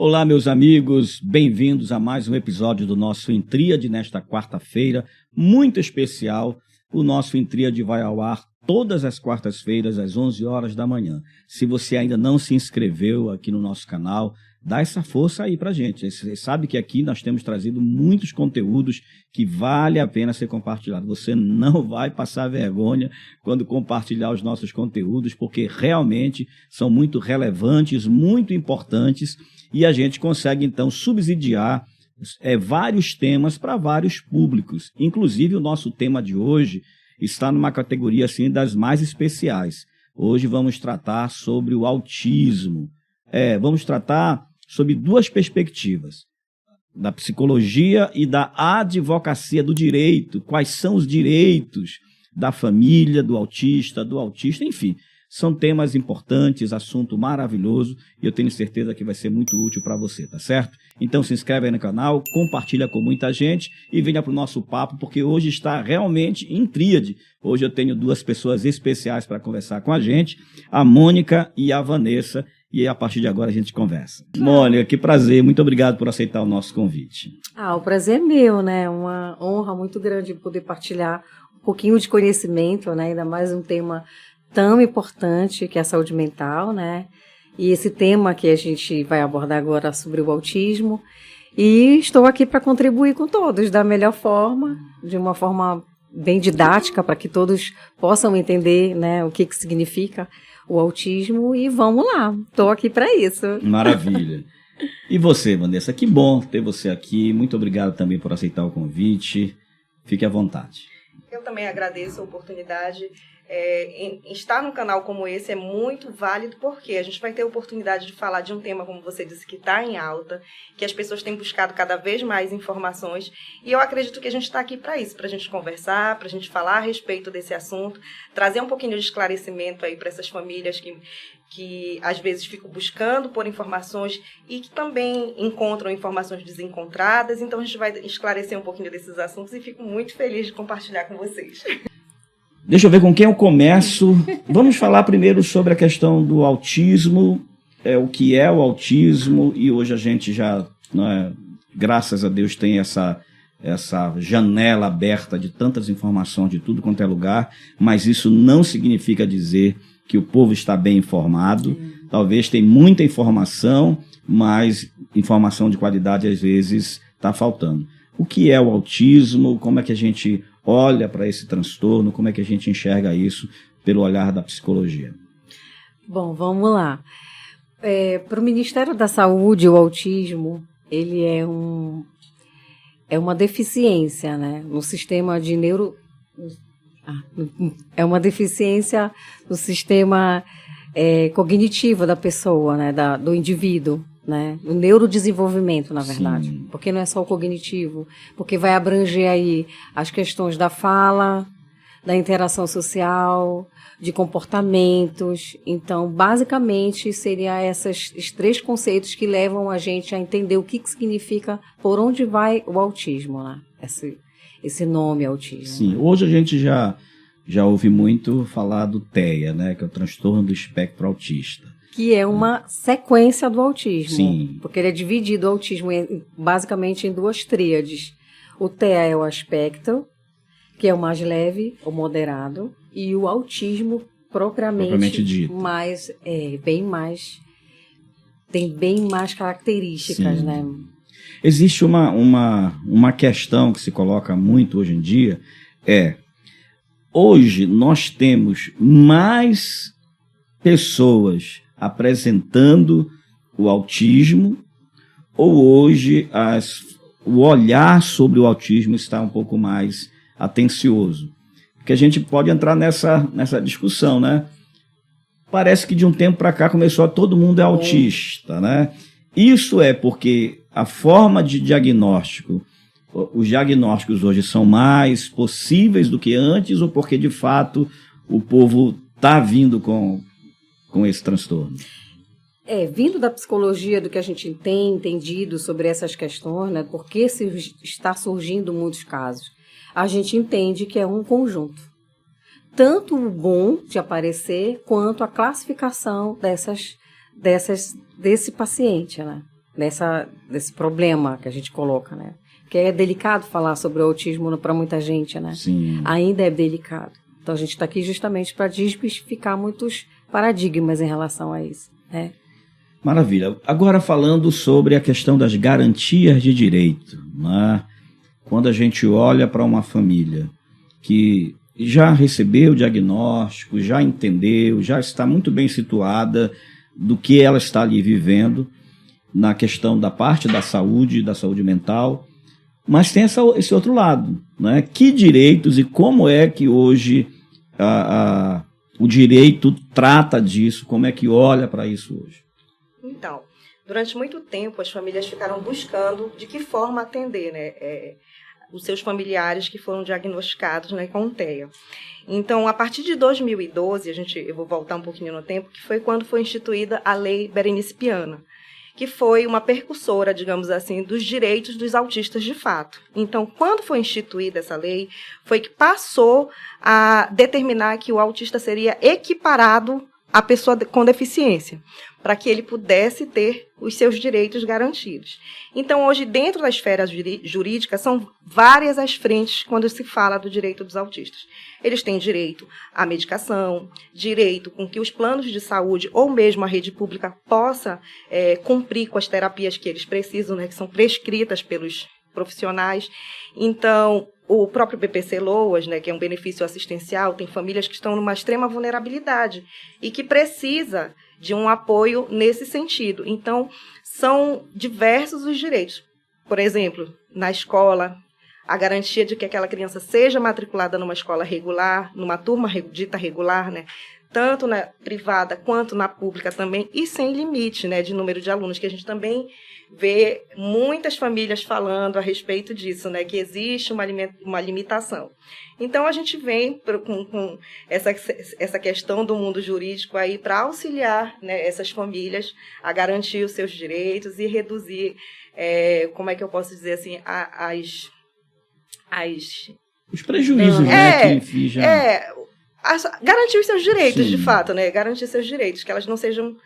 Olá, meus amigos, bem-vindos a mais um episódio do nosso Intríade nesta quarta-feira, muito especial. O nosso Intríade vai ao ar todas as quartas-feiras, às 11 horas da manhã. Se você ainda não se inscreveu aqui no nosso canal, dá essa força aí pra gente. Você sabe que aqui nós temos trazido muitos conteúdos que vale a pena ser compartilhado. Você não vai passar vergonha quando compartilhar os nossos conteúdos, porque realmente são muito relevantes, muito importantes, e a gente consegue, então, subsidiar vários temas para vários públicos. Inclusive, o nosso tema de hoje está numa categoria assim, das mais especiais. Hoje vamos tratar sobre o autismo. Vamos tratar sobre duas perspectivas, da psicologia e da advocacia do direito. Quais são os direitos da família, do autista, enfim. São temas importantes, assunto maravilhoso, e eu tenho certeza que vai ser muito útil para você, tá certo? Então se inscreve aí no canal, compartilha com muita gente e venha para o nosso papo, porque hoje está realmente em tríade. Hoje eu tenho duas pessoas especiais para conversar com a gente, a Mônica e a Vanessa, e a partir de agora a gente conversa. Mônica, que prazer, muito obrigado por aceitar o nosso convite. O prazer é meu, né? Uma honra muito grande poder partilhar um pouquinho de conhecimento, né? Ainda mais um tema tão importante que é a saúde mental, né? E esse tema que a gente vai abordar agora sobre o autismo. E estou aqui para contribuir com todos da melhor forma, de uma forma bem didática, para que todos possam entender, né, o que significa o autismo. E vamos lá, estou aqui para isso. Maravilha. E você, Vanessa? Que bom ter você aqui. Muito obrigado também por aceitar o convite. Fique à vontade. Eu também agradeço a oportunidade. Estar num canal como esse é muito válido, porque a gente vai ter a oportunidade de falar de um tema, como você disse, que está em alta, que as pessoas têm buscado cada vez mais informações, e eu acredito que a gente está aqui para isso, para a gente conversar, para a gente falar a respeito desse assunto, trazer um pouquinho de esclarecimento aí para essas famílias que às vezes ficam buscando por informações e que também encontram informações desencontradas. Então a gente vai esclarecer um pouquinho desses assuntos e fico muito feliz de compartilhar com vocês. Deixa eu ver com quem eu começo. Vamos falar primeiro sobre a questão do autismo, o que é o autismo, e hoje a gente já, graças a Deus, tem essa janela aberta de tantas informações de tudo quanto é lugar, mas isso não significa dizer que o povo está bem informado. Talvez tem muita informação, mas informação de qualidade às vezes está faltando. O que é o autismo? Como é que a gente olha para esse transtorno? Como é que a gente enxerga isso pelo olhar da psicologia? Bom, vamos lá. Para o Ministério da Saúde, o autismo ele é uma deficiência, né, no sistema de é uma deficiência no sistema cognitivo da pessoa, né, do indivíduo. Né? O neurodesenvolvimento, na verdade. Sim. Porque não é só o cognitivo, porque vai abranger aí as questões da fala, da interação social, de comportamentos. Então, basicamente, seriam esses três conceitos que levam a gente a entender o que significa, por onde vai o autismo, né? Esse nome autismo. Sim, hoje a gente já ouve muito falar do TEA, né? Que é o transtorno do espectro autista. Que é uma sequência do autismo. Sim. Porque ele é dividido, o autismo, basicamente em duas tríades. O TEA é o aspecto, que é o mais leve, o moderado, e o autismo propriamente dito. Tem bem mais características, sim, né? Existe uma questão que se coloca muito hoje em dia, hoje nós temos mais pessoas apresentando o autismo, ou hoje o olhar sobre o autismo está um pouco mais atencioso? Porque a gente pode entrar nessa discussão, né? Parece que de um tempo para cá começou todo mundo é autista, né? Isso é porque a forma de diagnóstico, os diagnósticos hoje são mais possíveis do que antes, ou porque de fato o povo está vindo com esse transtorno? Vindo da psicologia, do que a gente tem entendido sobre essas questões, né, porque está surgindo muitos casos, a gente entende que é um conjunto. Tanto o bom de aparecer, quanto a classificação desse paciente, né? desse problema que a gente coloca, né? Porque é delicado falar sobre o autismo para muita gente, né? Sim. Ainda é delicado. Então a gente está aqui justamente para desmistificar muitos paradigmas em relação a isso, né? Maravilha. Agora falando sobre a questão das garantias de direito, né? Quando a gente olha para uma família que já recebeu o diagnóstico, já entendeu, já está muito bem situada do que ela está ali vivendo, na questão da parte da saúde mental, mas tem esse outro lado, né? Que direitos e como é que hoje o direito trata disso, como é que olha para isso hoje? Então, durante muito tempo as famílias ficaram buscando de que forma atender, né, os seus familiares que foram diagnosticados, né, com TEA. Então, a partir de 2012, eu vou voltar um pouquinho no tempo, que foi quando foi instituída a Lei Berenice Piana, que foi uma percussora, digamos assim, dos direitos dos autistas de fato. Então, quando foi instituída essa lei, foi que passou a determinar que o autista seria equiparado à pessoa com deficiência, para que ele pudesse ter os seus direitos garantidos. Então, hoje, dentro da esfera jurídica, são várias as frentes quando se fala do direito dos autistas. Eles têm direito à medicação, direito com que os planos de saúde ou mesmo a rede pública possa cumprir com as terapias que eles precisam, né, que são prescritas pelos profissionais. Então, o próprio BPC-LOAS, né, que é um benefício assistencial, tem famílias que estão numa extrema vulnerabilidade e que precisa de um apoio nesse sentido. Então, são diversos os direitos. Por exemplo, na escola, a garantia de que aquela criança seja matriculada numa escola regular, numa turma dita regular, né, tanto na privada quanto na pública também, e sem limite, né, de número de alunos, que a gente também vê muitas famílias falando a respeito disso, né, que existe uma limitação. Então, a gente vem com essa questão do mundo jurídico aí para auxiliar, né, essas famílias a garantir os seus direitos e reduzir, como é que eu posso dizer assim, os prejuízos, né, que infligem. Garantir os seus direitos, Sim. De fato, né? Garantir seus direitos, que elas não sejam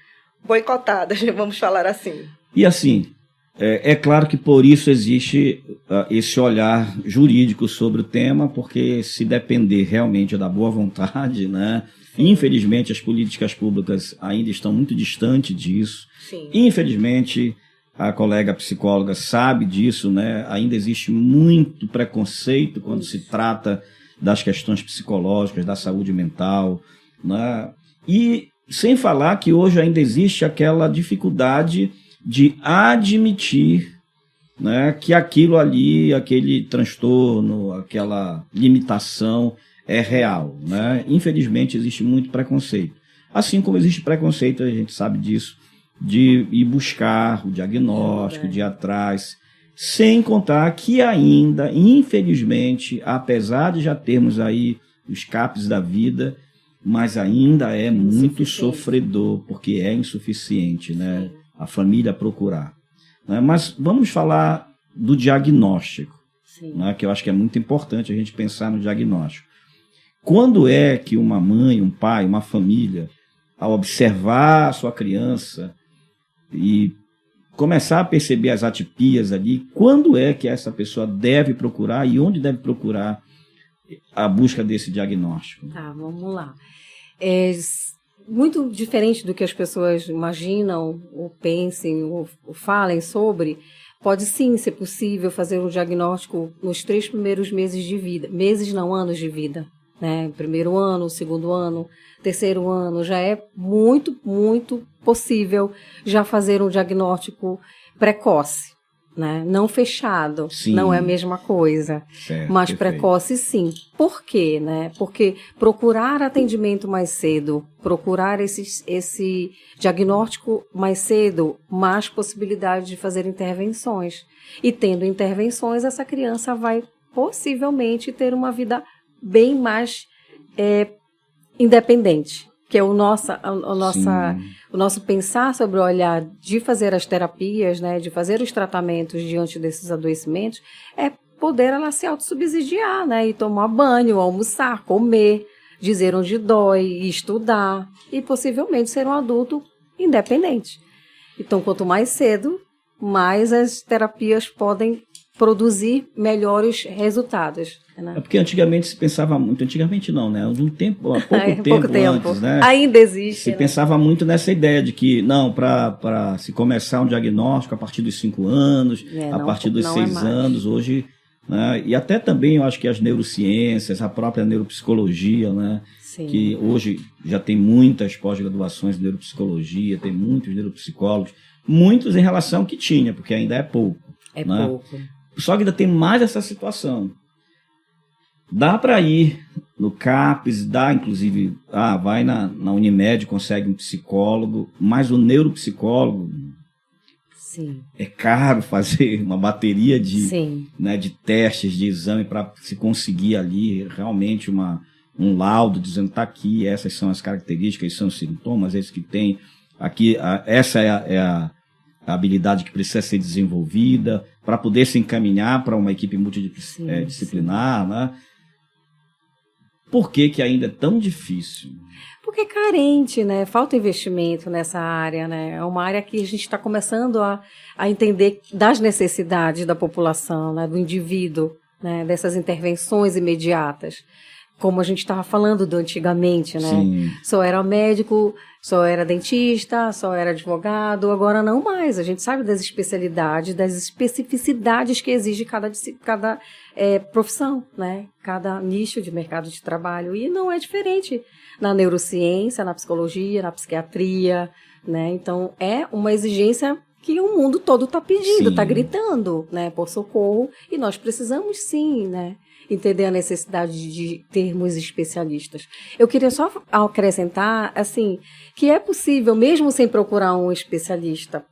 boicotadas, vamos falar assim. E assim, é claro que por isso existe esse olhar jurídico sobre o tema, porque se depender realmente da boa vontade, né? Infelizmente as políticas públicas ainda estão muito distantes disso. Sim. Infelizmente a colega psicóloga sabe disso, né? Ainda existe muito preconceito quando se trata das questões psicológicas, da saúde mental, né? E sem falar que hoje ainda existe aquela dificuldade de admitir, né, que aquilo ali, aquele transtorno, aquela limitação é real, né? Infelizmente existe muito preconceito. Assim como existe preconceito, a gente sabe disso, de ir buscar o diagnóstico, de ir atrás, sem contar que ainda, infelizmente, apesar de já termos aí os CAPs da vida, mas ainda é muito sofredor, porque é insuficiente, né? A família procurar. Né? Mas vamos falar do diagnóstico, né? Que eu acho que é muito importante a gente pensar no diagnóstico. Quando é que uma mãe, um pai, uma família, ao observar a sua criança e começar a perceber as atipias ali, quando é que essa pessoa deve procurar e onde deve procurar a busca desse diagnóstico? Tá, vamos lá. Muito diferente do que as pessoas imaginam, ou pensem, ou falem sobre, pode sim ser possível fazer um diagnóstico nos 3 primeiros meses de vida. Meses não, anos de vida. Né? Primeiro ano, segundo ano, terceiro ano, já é muito, muito possível já fazer um diagnóstico precoce, né? Não fechado, sim, não é a mesma coisa, certo, mas perfeito. precoce sim. Por quê? Né? Porque procurar atendimento mais cedo, procurar esse diagnóstico mais cedo, mais possibilidade de fazer intervenções. E tendo intervenções, essa criança vai possivelmente ter uma vida bem mais independente, que é o nosso pensar sobre o olhar de fazer as terapias, né, de fazer os tratamentos diante desses adoecimentos, é poder ela se autossubsidiar, né, e tomar banho, almoçar, comer, dizer onde dói, estudar e possivelmente ser um adulto independente. Então, quanto mais cedo, mais as terapias podem produzir melhores resultados. Né? É porque antigamente se pensava muito, antigamente não, né? De um tempo, há pouco tempo antes, né? Ainda existe. Se pensava muito nessa ideia de que, não, para se começar um diagnóstico a partir dos 5 anos, a partir dos 6 anos, hoje, né? E até também eu acho que as neurociências, a própria neuropsicologia, né? Sim. Que hoje já tem muitas pós-graduações de neuropsicologia, tem muitos neuropsicólogos, muitos em relação ao que tinha, porque ainda é pouco. É né? pouco. Só que ainda tem mais essa situação. Dá para ir no CAPES, dá inclusive, vai na Unimed, consegue um psicólogo, mas o neuropsicólogo, sim, é caro fazer uma bateria de testes, de exame para se conseguir ali realmente um laudo dizendo tá aqui, essas são as características, esses são os sintomas, esses que tem aqui, essa é a habilidade que precisa ser desenvolvida para poder se encaminhar para uma equipe multidisciplinar, né? Por que ainda é tão difícil? Porque é carente, né? Falta investimento nessa área, né? É uma área que a gente está começando a entender das necessidades da população, né? Do indivíduo, né? Dessas intervenções imediatas. Como a gente estava falando do antigamente, né? Sim. Só era médico, só era dentista, só era advogado, agora não mais. A gente sabe das especialidades, das especificidades que exige cada profissão, né? Cada nicho de mercado de trabalho. E não é diferente na neurociência, na psicologia, na psiquiatria, né? Então, é uma exigência que o mundo todo está pedindo, está gritando, né? Por socorro. E nós precisamos, sim, né? Entender a necessidade de termos especialistas. Eu queria só acrescentar, assim, que é possível, mesmo sem procurar um especialista,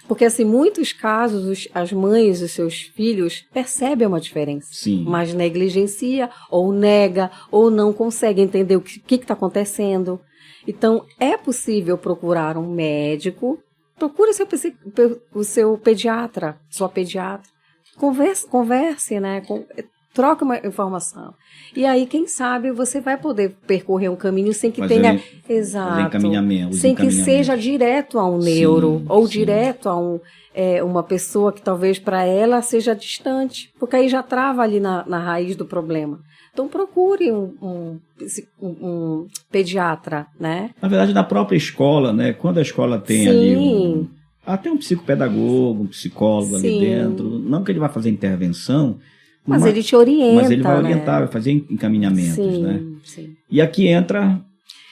porque, assim, muitos casos, as mães dos seus filhos percebem uma diferença, sim, mas negligencia, ou nega, ou não consegue entender o que está acontecendo. Então, é possível procurar um médico, procure o seu pediatra, sua pediatra, converse, né, troca uma informação. E aí, quem sabe, você vai poder percorrer um caminho sem que tenha... Exato. Sem que seja direto a um neuro, ou direto a uma pessoa que talvez para ela seja distante, porque aí já trava ali na raiz do problema. Então, procure um pediatra, né? Na verdade, na própria escola, né? Quando a escola tem ali até um psicopedagogo, um psicólogo ali dentro, não que ele vá fazer intervenção, mas ele te orienta. Mas ele vai orientar, vai fazer encaminhamentos, né? Sim. E aqui entra,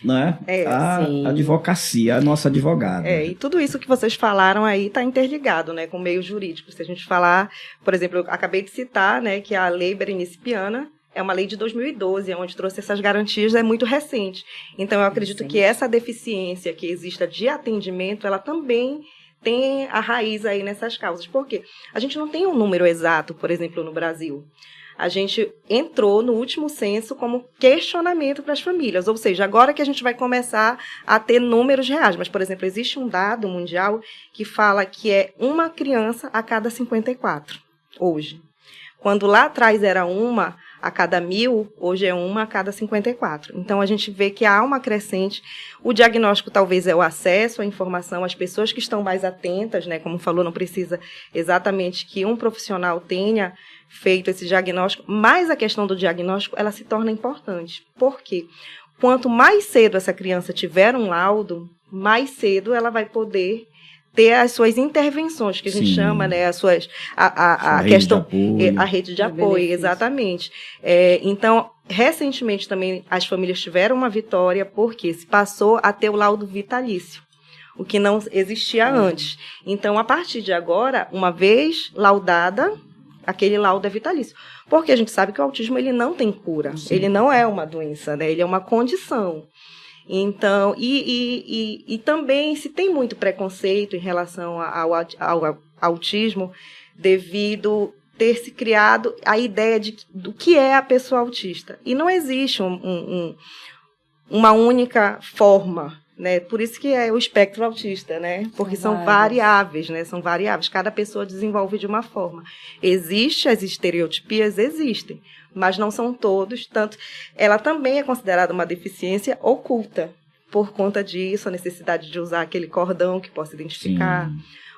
né, a advocacia, a nossa advogada. E tudo isso que vocês falaram aí está interligado, né, com o meio jurídico. Se a gente falar, por exemplo, eu acabei de citar, né, que a Lei Berenice-Piana é uma lei de 2012, onde trouxe essas garantias, é muito recente. Então, eu acredito que essa deficiência que exista de atendimento, ela também tem a raiz aí nessas causas. Por quê? A gente não tem um número exato, por exemplo, no Brasil. A gente entrou no último censo como questionamento para as famílias, ou seja, agora que a gente vai começar a ter números reais. Mas, por exemplo, existe um dado mundial que fala que é uma criança a cada 54, hoje. Quando lá atrás era uma a cada 1.000, hoje é uma a cada 54. Então, a gente vê que há uma crescente. O diagnóstico talvez é o acesso à informação, as pessoas que estão mais atentas, né? Como falou, não precisa exatamente que um profissional tenha feito esse diagnóstico, mas a questão do diagnóstico, ela se torna importante. Por quê? Quanto mais cedo essa criança tiver um laudo, mais cedo ela vai poder ter as suas intervenções, que a gente chama, né, a questão, a rede de apoio, exatamente. Então, recentemente também as famílias tiveram uma vitória, porque se passou a ter o laudo vitalício, o que não existia antes. Então, a partir de agora, uma vez laudada, aquele laudo é vitalício. Porque a gente sabe que o autismo ele não tem cura, ele não é uma doença, né, ele é uma condição. Então, e também se tem muito preconceito em relação ao autismo, devido ter se criado a ideia do que é a pessoa autista. E não existe uma única forma, né? Por isso que é o espectro autista, né? Porque são variáveis, né? São variáveis. Cada pessoa desenvolve de uma forma. Existem as estereotipias, existem, mas não são todos, tanto ela também é considerada uma deficiência oculta, por conta disso, a necessidade de usar aquele cordão que possa identificar,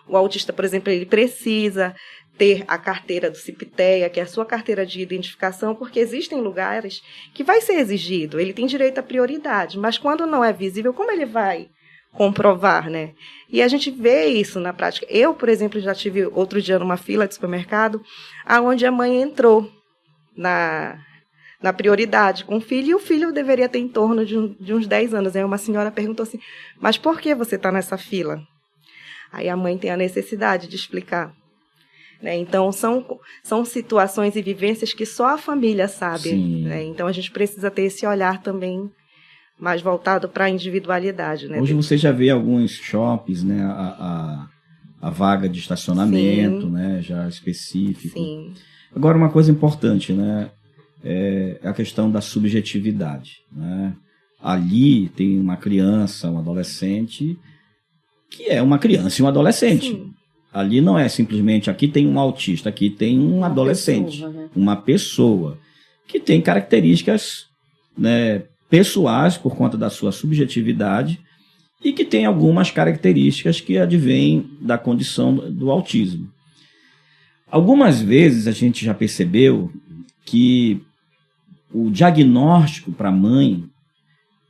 O autista, por exemplo, ele precisa ter a carteira do CIPTEA, que é a sua carteira de identificação, porque existem lugares que vai ser exigido, ele tem direito à prioridade, mas quando não é visível, como ele vai comprovar, né? E a gente vê isso na prática. Eu, por exemplo, já tive outro dia numa fila de supermercado, aonde a mãe entrou na prioridade com o filho, e o filho deveria ter em torno de uns 10 anos. Aí uma senhora perguntou assim, mas por que você está nessa fila? Aí a mãe tem a necessidade de explicar. Né? Então, são situações e vivências que só a família sabe. Né? Então, a gente precisa ter esse olhar também mais voltado para a individualidade. Né? Hoje você já vê alguns shoppings, né, a vaga de estacionamento, né, já específico. Sim. Agora, uma coisa importante, né, é a questão da subjetividade. Né? Ali tem uma criança, um adolescente, que é uma criança e um adolescente. Sim. Ali não é simplesmente, aqui tem um autista, aqui tem um adolescente, pessoa, né? uma pessoa que tem características, né, pessoais por conta da sua subjetividade e que tem algumas características que advêm da condição do autismo. Algumas vezes a gente já percebeu que o diagnóstico para a mãe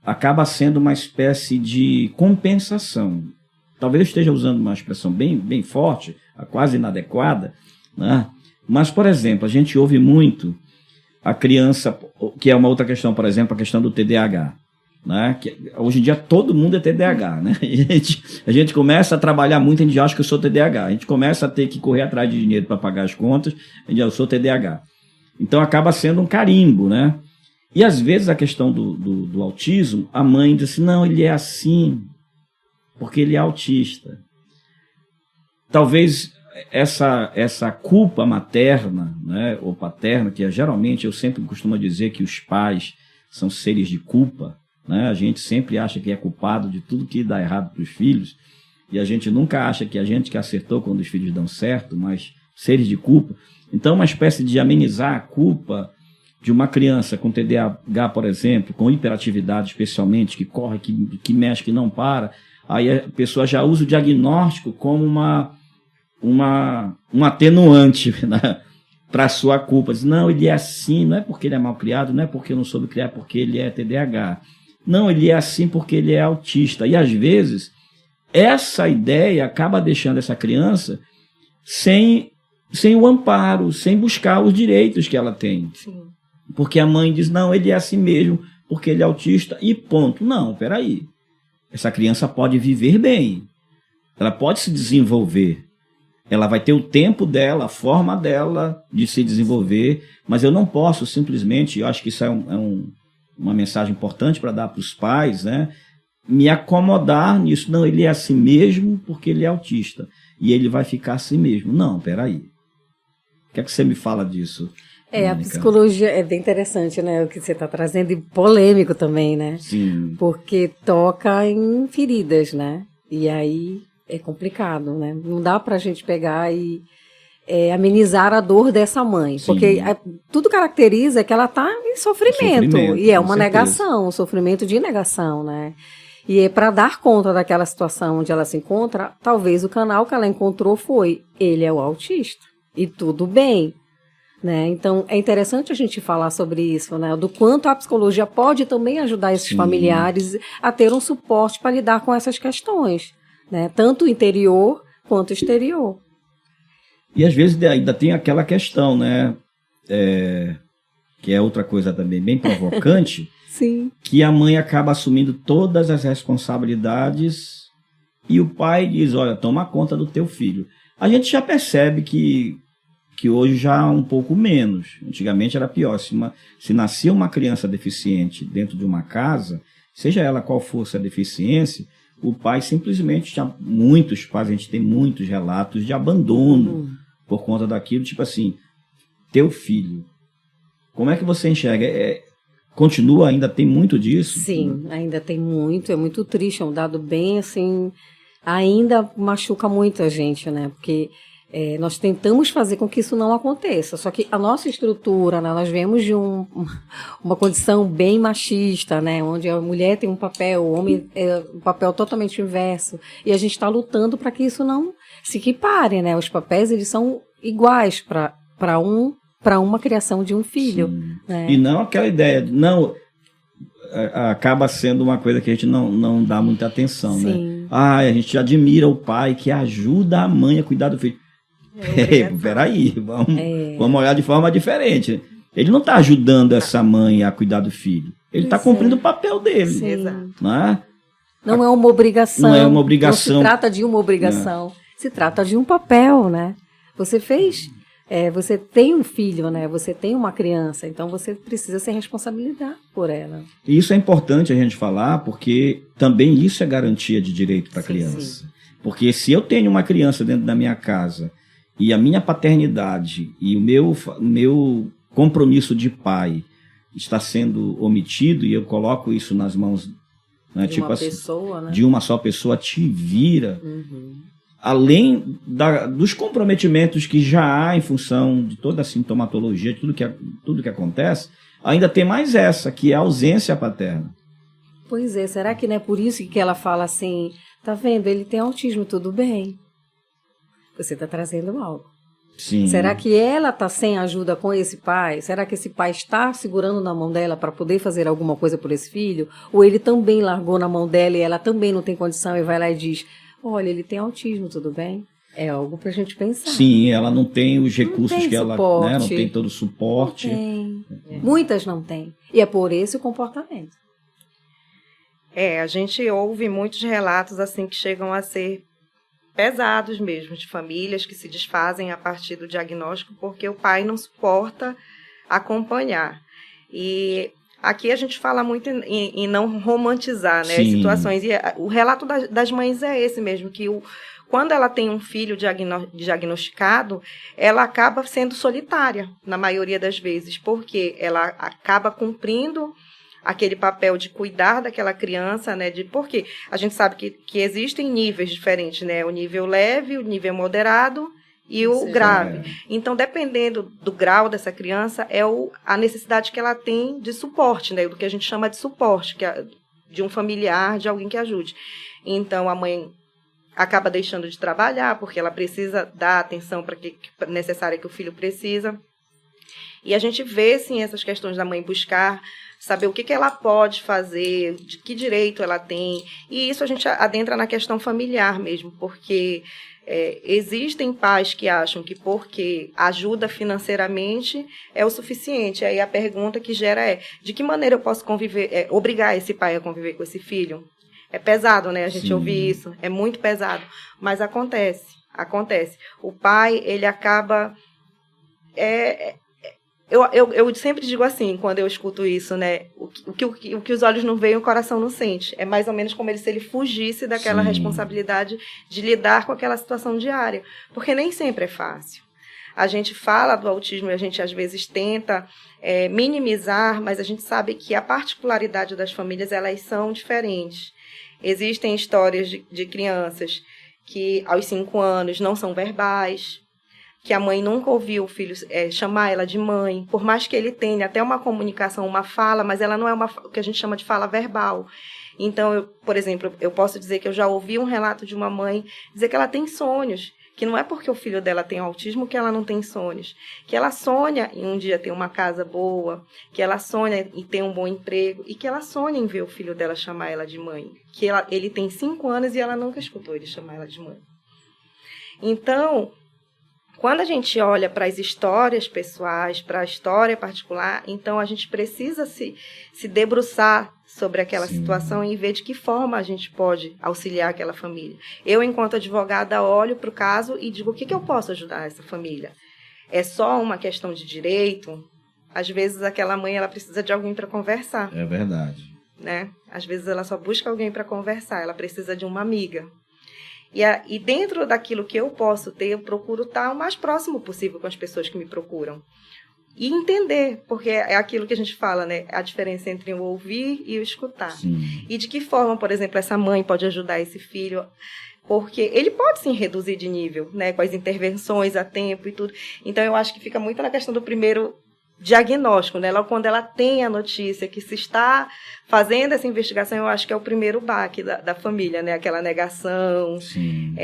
acaba sendo uma espécie de compensação. Talvez eu esteja usando uma expressão bem forte, quase inadequada, né? Mas, por exemplo, a gente ouve muito a criança, que é uma outra questão, por exemplo, a questão do TDAH. Né? Que hoje em dia todo mundo é TDAH. Né? A gente começa a trabalhar muito, a gente acha que eu sou TDAH. A gente começa a ter que correr atrás de dinheiro para pagar as contas, a gente, eu sou TDAH. Então acaba sendo um carimbo. Né? E às vezes a questão do autismo, a mãe diz assim, não, ele é assim porque ele é autista. Talvez essa culpa materna, né, ou paterna, que geralmente eu sempre costumo dizer que os pais são seres de culpa, né? A gente sempre acha que é culpado de tudo que dá errado para os filhos, e a gente nunca acha que a gente que acertou quando os filhos dão certo, mas seres de culpa. Então, uma espécie de amenizar a culpa de uma criança com TDAH, por exemplo, com hiperatividade especialmente, que corre, que mexe, que não para, aí a pessoa já usa o diagnóstico como um atenuante, né, para a sua culpa. Diz, não, ele é assim, não é porque ele é mal criado, não é porque eu não soube criar, porque ele é TDAH. Não, ele é assim porque ele é autista. E às vezes, essa ideia acaba deixando essa criança sem o amparo, sem buscar os direitos que ela tem. Sim. Porque a mãe diz, não, ele é assim mesmo, porque ele é autista e ponto. Não, peraí. Essa criança pode viver bem. Ela pode se desenvolver. Ela vai ter o tempo dela, a forma dela de se desenvolver, mas eu não posso simplesmente, eu acho que isso é uma mensagem importante para dar para os pais, né? Me acomodar nisso. Não, ele é assim mesmo porque ele é autista. E ele vai ficar assim mesmo. Não, peraí. O que é que você me fala disso? A psicologia é bem interessante, né? O que você está trazendo, e polêmico também, né? Sim. Porque toca em feridas, né? E aí é complicado, né? Não dá pra gente pegar e amenizar a dor dessa mãe. Sim. Porque tudo caracteriza que ela está em sofrimento. E é uma negação, um sofrimento de negação, né? E é para dar conta daquela situação onde ela se encontra, talvez o canal que ela encontrou foi, ele é o autista. E tudo bem. Né? Então, é interessante a gente falar sobre isso, né? Do quanto a psicologia pode também ajudar esses familiares a ter um suporte para lidar com essas questões, né? Tanto interior quanto exterior. E às vezes ainda tem aquela questão, né? Que é outra coisa também bem provocante, Sim. Que a mãe acaba assumindo todas as responsabilidades e o pai diz, olha, toma conta do teu filho. A gente já percebe que hoje já um pouco menos. Antigamente era pior. Se nascia uma criança deficiente dentro de uma casa, seja ela qual fosse a deficiência, o pai simplesmente tinha muitos pais, a gente tem muitos relatos de abandono por conta daquilo, tipo assim, teu filho. Como é que você enxerga? Continua, ainda tem muito disso? Sim, ainda tem muito, é muito triste, é um dado bem assim, ainda machuca muito a gente, né? Porque nós tentamos fazer com que isso não aconteça. Só que a nossa estrutura, né, nós viemos de uma condição bem machista, né, onde a mulher tem um papel, o homem é um papel totalmente inverso. E a gente está lutando para que isso não se equipare, né? Os papéis, eles são iguais para uma criação de um filho. Né? E não aquela ideia, não, acaba sendo uma coisa que a gente não dá muita atenção, né? A gente admira o pai que ajuda a mãe a cuidar do filho. Peraí, vamos olhar de forma diferente. Ele não está ajudando essa mãe a cuidar do filho. Ele está cumprindo o papel dele. Não é uma obrigação. Não é uma obrigação. Não se trata de uma obrigação. Se trata de um papel, né? Você fez... você tem um filho, né? Você tem uma criança, então você precisa se responsabilizar por ela. E isso é importante a gente falar, porque também isso é garantia de direito para a criança. Porque se eu tenho uma criança dentro da minha casa e a minha paternidade e o meu compromisso de pai está sendo omitido e eu coloco isso nas mãos, né, de uma pessoa, né? De uma só pessoa, te vira. Além dos comprometimentos que já há em função de toda a sintomatologia, de tudo que acontece, ainda tem mais essa, que é a ausência paterna. Pois é, será que não é por isso que ela fala assim, tá vendo, ele tem autismo, tudo bem. Você está trazendo algo. Sim. Será que ela está sem ajuda com esse pai? Será que esse pai está segurando na mão dela para poder fazer alguma coisa por esse filho? Ou ele também largou na mão dela e ela também não tem condição e vai lá e diz... Olha, ele tem autismo, tudo bem? É algo para a gente pensar. Sim, ela não tem os recursos que ela... Né, não tem todo o suporte. Não tem. Muitas não têm. E é por esse o comportamento. A gente ouve muitos relatos assim que chegam a ser pesados mesmo, de famílias que se desfazem a partir do diagnóstico porque o pai não suporta acompanhar. E... aqui a gente fala muito em não romantizar, né, as situações. E o relato das mães é esse mesmo, que quando ela tem um filho diagnosticado, ela acaba sendo solitária, na maioria das vezes, porque ela acaba cumprindo aquele papel de cuidar daquela criança, né, porque a gente sabe que existem níveis diferentes, né, o nível leve, o nível moderado, e o grave. Então, dependendo do grau dessa criança, é a necessidade que ela tem de suporte, né? Do que a gente chama de suporte, de um familiar, de alguém que ajude. Então, a mãe acaba deixando de trabalhar, porque ela precisa dar a atenção necessária que o filho precisa. E a gente vê, sim, essas questões da mãe buscar saber o que ela pode fazer, de que direito ela tem. E isso a gente adentra na questão familiar mesmo, porque... existem pais que acham que porque ajuda financeiramente é o suficiente. Aí a pergunta que gera é, de que maneira eu posso conviver, obrigar esse pai a conviver com esse filho? É pesado, né? A gente ouvir isso, é muito pesado, mas acontece. O pai, ele acaba... Eu sempre digo assim, quando eu escuto isso, né? O que os olhos não veem, o coração não sente. É mais ou menos como se ele fugisse daquela responsabilidade de lidar com aquela situação diária. Porque nem sempre é fácil. A gente fala do autismo e a gente, às vezes, tenta minimizar, mas a gente sabe que a particularidade das famílias, elas são diferentes. Existem histórias de crianças que, aos 5 anos, não são verbais, que a mãe nunca ouviu o filho chamar ela de mãe, por mais que ele tenha até uma comunicação, uma fala, mas ela não é o que a gente chama de fala verbal. Então, por exemplo, eu posso dizer que eu já ouvi um relato de uma mãe dizer que ela tem sonhos, que não é porque o filho dela tem autismo que ela não tem sonhos, que ela sonha em um dia ter uma casa boa, que ela sonha em ter um bom emprego, e que ela sonha em ver o filho dela chamar ela de mãe, que ele tem 5 anos e ela nunca escutou ele chamar ela de mãe. Então... quando a gente olha para as histórias pessoais, para a história particular, então a gente precisa se debruçar sobre aquela situação e ver de que forma a gente pode auxiliar aquela família. Eu, enquanto advogada, olho para o caso e digo, o que eu posso ajudar essa família? É só uma questão de direito? Às vezes aquela mãe ela precisa de alguém para conversar. É verdade. Né? Às vezes ela só busca alguém para conversar, ela precisa de uma amiga. E dentro daquilo que eu posso ter, eu procuro estar o mais próximo possível com as pessoas que me procuram. e entender, porque é aquilo que a gente fala, né? A diferença entre o ouvir e o escutar. Sim. E de que forma, por exemplo, essa mãe pode ajudar esse filho, porque ele pode sim reduzir de nível, né? Com as intervenções a tempo e tudo. Então, eu acho que fica muito na questão do primeiro diagnóstico, né? Logo quando ela tem a notícia que se está fazendo essa investigação, eu acho que é o primeiro baque da família, né? Aquela negação. Sim.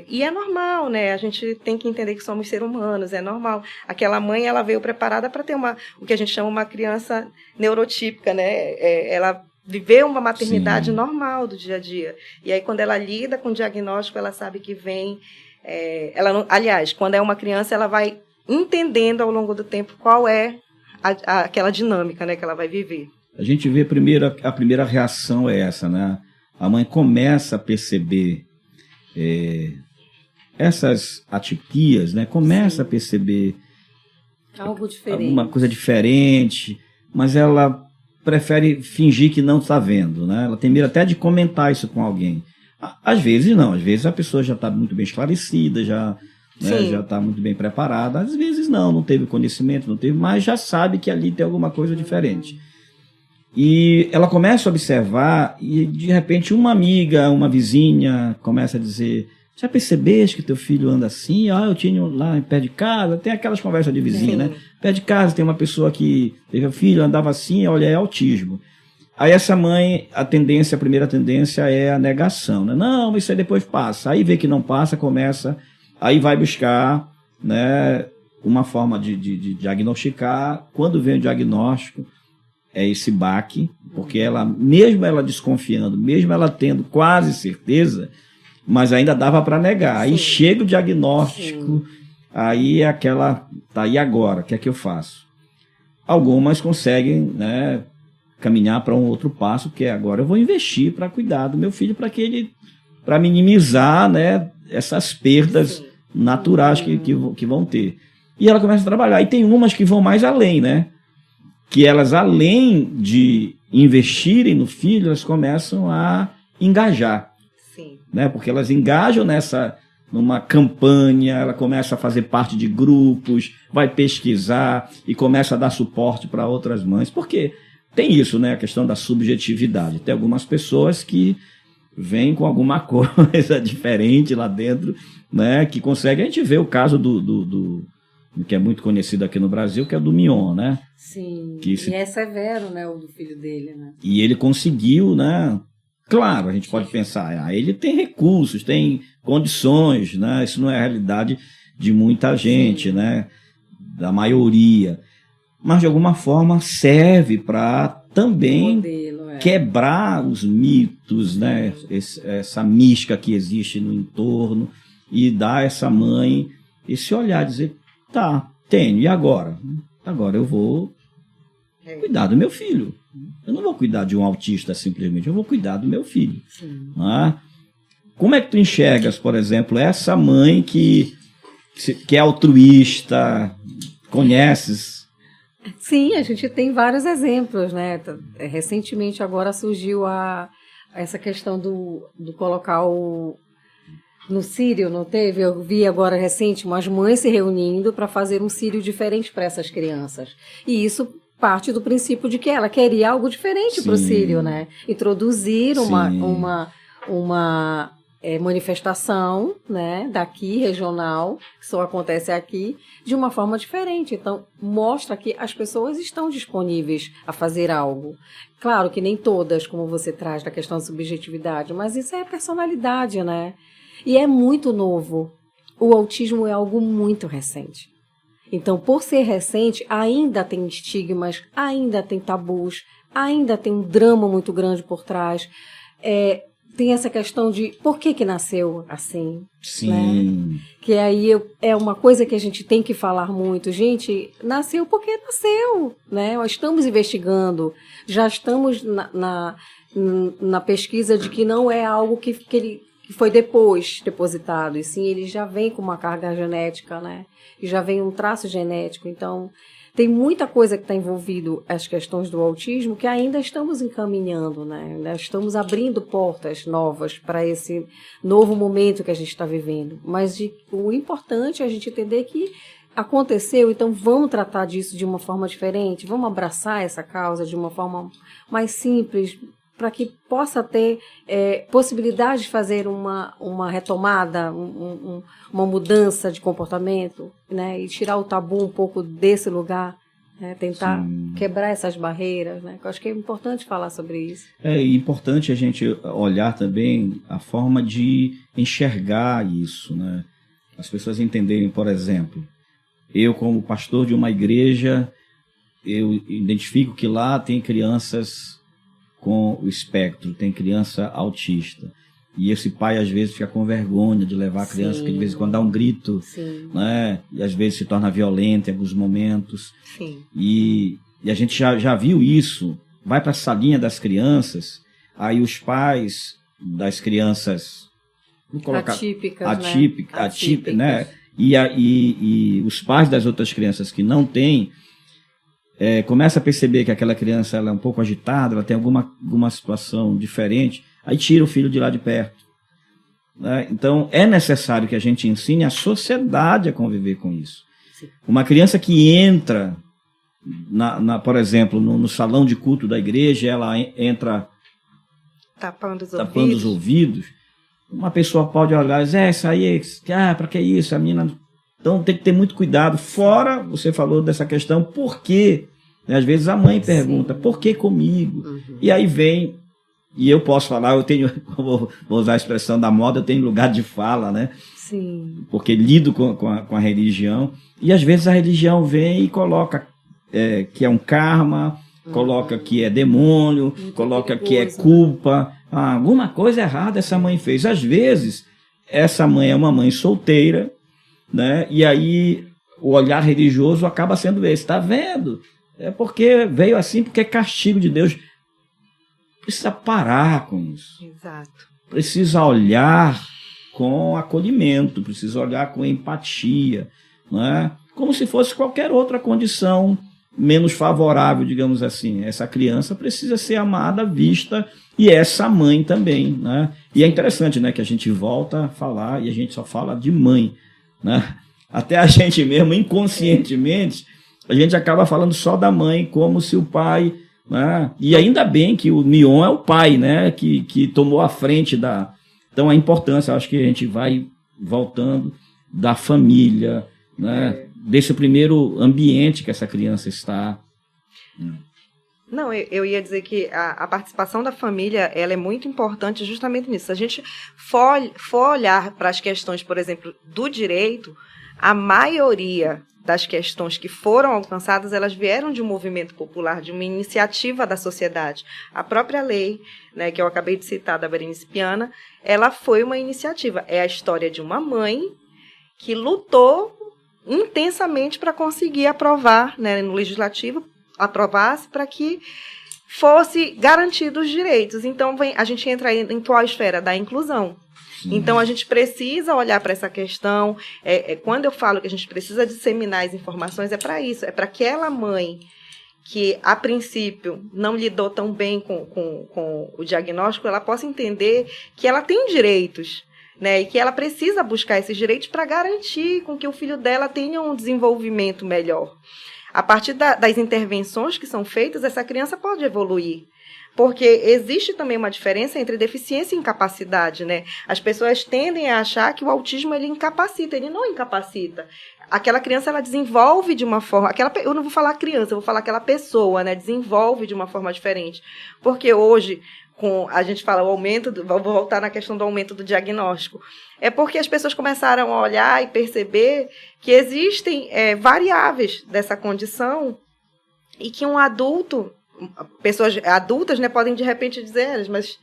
E é normal, né? A gente tem que entender que somos seres humanos, é normal. Aquela mãe, ela veio preparada para ter o que a gente chama uma criança neurotípica, né? Ela viveu uma maternidade Sim. normal do dia a dia. E aí, quando ela lida com o diagnóstico, ela sabe que vem... aliás, quando é uma criança, ela vai entendendo ao longo do tempo qual é aquela dinâmica, né, que ela vai viver. A gente vê a primeira reação é essa, né? A mãe começa a perceber essas atipias, né? Começa a perceber algo diferente, alguma coisa diferente, mas ela prefere fingir que não está vendo, né? Ela tem medo até de comentar isso com alguém. Às vezes não, às vezes a pessoa já está muito bem esclarecida, já está muito bem preparada. Às vezes não teve conhecimento, não teve, mas já sabe que ali tem alguma coisa diferente. E ela começa a observar e, de repente, uma amiga, uma vizinha começa a dizer: já percebeste que teu filho anda assim? Eu tinha lá em pé de casa, tem aquelas conversas de vizinha, né? Pé de casa tem uma pessoa que teve um filho, andava assim, olha, é autismo. Aí essa mãe, a primeira tendência é a negação, né? Não, isso aí depois passa. Aí vê que não passa, aí vai buscar, né, uma forma de diagnosticar. Quando vem o diagnóstico, é esse baque, porque mesmo ela desconfiando, mesmo ela tendo quase certeza, mas ainda dava para negar. Aí chega o diagnóstico, aí é aquela, tá, e agora? O que é que eu faço? Algumas conseguem, né, caminhar para um outro passo, que é: agora eu vou investir para cuidar do meu filho, para minimizar, né, essas perdas naturais que vão ter. E ela começa a trabalhar. E tem umas que vão mais além, né? Que elas, além de investirem no filho, elas começam a engajar. Sim. Né? Porque elas engajam numa campanha, ela começa a fazer parte de grupos, vai pesquisar e começa a dar suporte para outras mães. Porque tem isso, né? A questão da subjetividade. Tem algumas pessoas que vêm com alguma coisa diferente lá dentro, né? Que conseguem. A gente vê o caso do que é muito conhecido aqui no Brasil, que é do Mion, né? Sim, e é severo, né, o do filho dele, né? E ele conseguiu, né? Claro, a gente pode pensar, ele tem recursos, tem condições, né? Isso não é a realidade de muita gente, né? Da maioria. Mas, de alguma forma, serve para também quebrar os mitos, né? Essa mística que existe no entorno, e dar a essa mãe esse olhar, dizer: tá, tenho, e agora? Agora eu vou cuidar do meu filho. Eu não vou cuidar de um autista simplesmente, eu vou cuidar do meu filho. Né? Como é que tu enxergas, por exemplo, essa mãe que é altruísta, conheces? Sim, a gente tem vários exemplos, né? Recentemente agora surgiu essa questão do colocar no Sírio, não teve? Eu vi agora recente umas mães se reunindo para fazer um Sírio diferente para essas crianças. E isso parte do princípio de que ela queria algo diferente para o Sírio, né? Introduzir uma manifestação, né, daqui, regional, que só acontece aqui, de uma forma diferente. Então, mostra que as pessoas estão disponíveis a fazer algo. Claro que nem todas, como você traz da questão da subjetividade, mas isso é a personalidade, né? E é muito novo. O autismo é algo muito recente. Então, por ser recente, ainda tem estigmas, ainda tem tabus, ainda tem um drama muito grande por trás. Tem essa questão de por que nasceu assim. Sim. Né? Que aí é uma coisa que a gente tem que falar muito. Gente, nasceu porque nasceu. Né? Nós estamos investigando, já estamos na pesquisa de que não é algo que foi depois depositado, e sim, ele já vem com uma carga genética, né? E já vem um traço genético. Então, tem muita coisa que está envolvido as questões do autismo que ainda estamos encaminhando, né? Ainda estamos abrindo portas novas para esse novo momento que a gente está vivendo. Mas o importante é a gente entender que aconteceu, então vamos tratar disso de uma forma diferente, vamos abraçar essa causa de uma forma mais simples, para que possa ter possibilidade de fazer uma retomada, uma mudança de comportamento, né? E tirar o tabu um pouco desse lugar, né? Tentar quebrar essas barreiras, né? Eu acho que é importante falar sobre isso. É importante a gente olhar também a forma de enxergar isso, né? As pessoas entenderem, por exemplo, eu como pastor de uma igreja, eu identifico que lá tem crianças com o espectro, tem criança autista. E esse pai, às vezes, fica com vergonha de levar a criança, que de vez em quando dá um grito, né? E às vezes se torna violenta em alguns momentos. Sim. E a gente já viu isso. Vai para a salinha das crianças, aí os pais das crianças... Atípicas, né? E os pais das outras crianças que não têm, começa a perceber que aquela criança ela é um pouco agitada, ela tem alguma situação diferente, aí tira o filho de lá de perto, né? Então é necessário que a gente ensine a sociedade a conviver com isso. Sim. Uma criança que entra, por exemplo, no salão de culto da igreja, ela entra tapando os ouvidos. Uma pessoa pode olhar e dizer, isso aí, para que isso? A menina... Então tem que ter muito cuidado. Fora, você falou dessa questão, por quê? Às vezes a mãe pergunta, por que comigo? E aí vem, e eu posso falar, eu tenho, vou usar a expressão da moda, eu tenho lugar de fala, né? Sim. Porque lido com a religião, e às vezes a religião vem e coloca que é um karma, coloca que é demônio, coloca que é culpa, alguma coisa errada essa mãe fez. Às vezes, essa mãe é uma mãe solteira, né? E aí o olhar religioso acaba sendo esse, está vendo? É porque veio assim, porque é castigo de Deus. Precisa parar com isso. Exato. Precisa olhar com acolhimento, precisa olhar com empatia, né? Como se fosse qualquer outra condição menos favorável, digamos assim. Essa criança precisa ser amada, vista, e essa mãe também, né? E é interessante, né, que a gente volta a falar e a gente só fala de mãe, né? Até a gente mesmo, inconscientemente, a gente acaba falando só da mãe, como se o pai, né? E ainda bem que o Mion é o pai, né, que tomou a frente da... Então a importância, acho que a gente vai voltando da família, né? Desse primeiro ambiente que essa criança está. Não, eu ia dizer que a participação da família, ela é muito importante justamente nisso. Se a gente for olhar para as questões, por exemplo, do direito, a maioria das questões que foram alcançadas, elas vieram de um movimento popular, de uma iniciativa da sociedade. A própria lei, né, que eu acabei de citar, da Berenice Piana, ela foi uma iniciativa. É a história de uma mãe que lutou intensamente para conseguir aprovar, né, no legislativo, aprovasse para que fosse garantido os direitos. Então, a gente entra aí em qual esfera? Da inclusão. Sim. Então, a gente precisa olhar para essa questão. Quando eu falo que a gente precisa disseminar as informações, é para isso. É para aquela mãe que, a princípio, não lidou tão bem com o diagnóstico, ela possa entender que ela tem direitos, né, e que ela precisa buscar esses direitos para garantir com que o filho dela tenha um desenvolvimento melhor. A partir das intervenções que são feitas, essa criança pode evoluir. Porque existe também uma diferença entre deficiência e incapacidade, né? As pessoas tendem a achar que o autismo ele incapacita, ele não incapacita. Aquela criança ela desenvolve de uma forma... eu não vou falar criança, eu vou falar aquela pessoa, né? Desenvolve de uma forma diferente. Porque hoje... a gente fala o aumento, vou voltar na questão do aumento do diagnóstico, é porque as pessoas começaram a olhar e perceber que existem variáveis dessa condição e que um adulto, pessoas adultas, né, podem de repente dizer, mas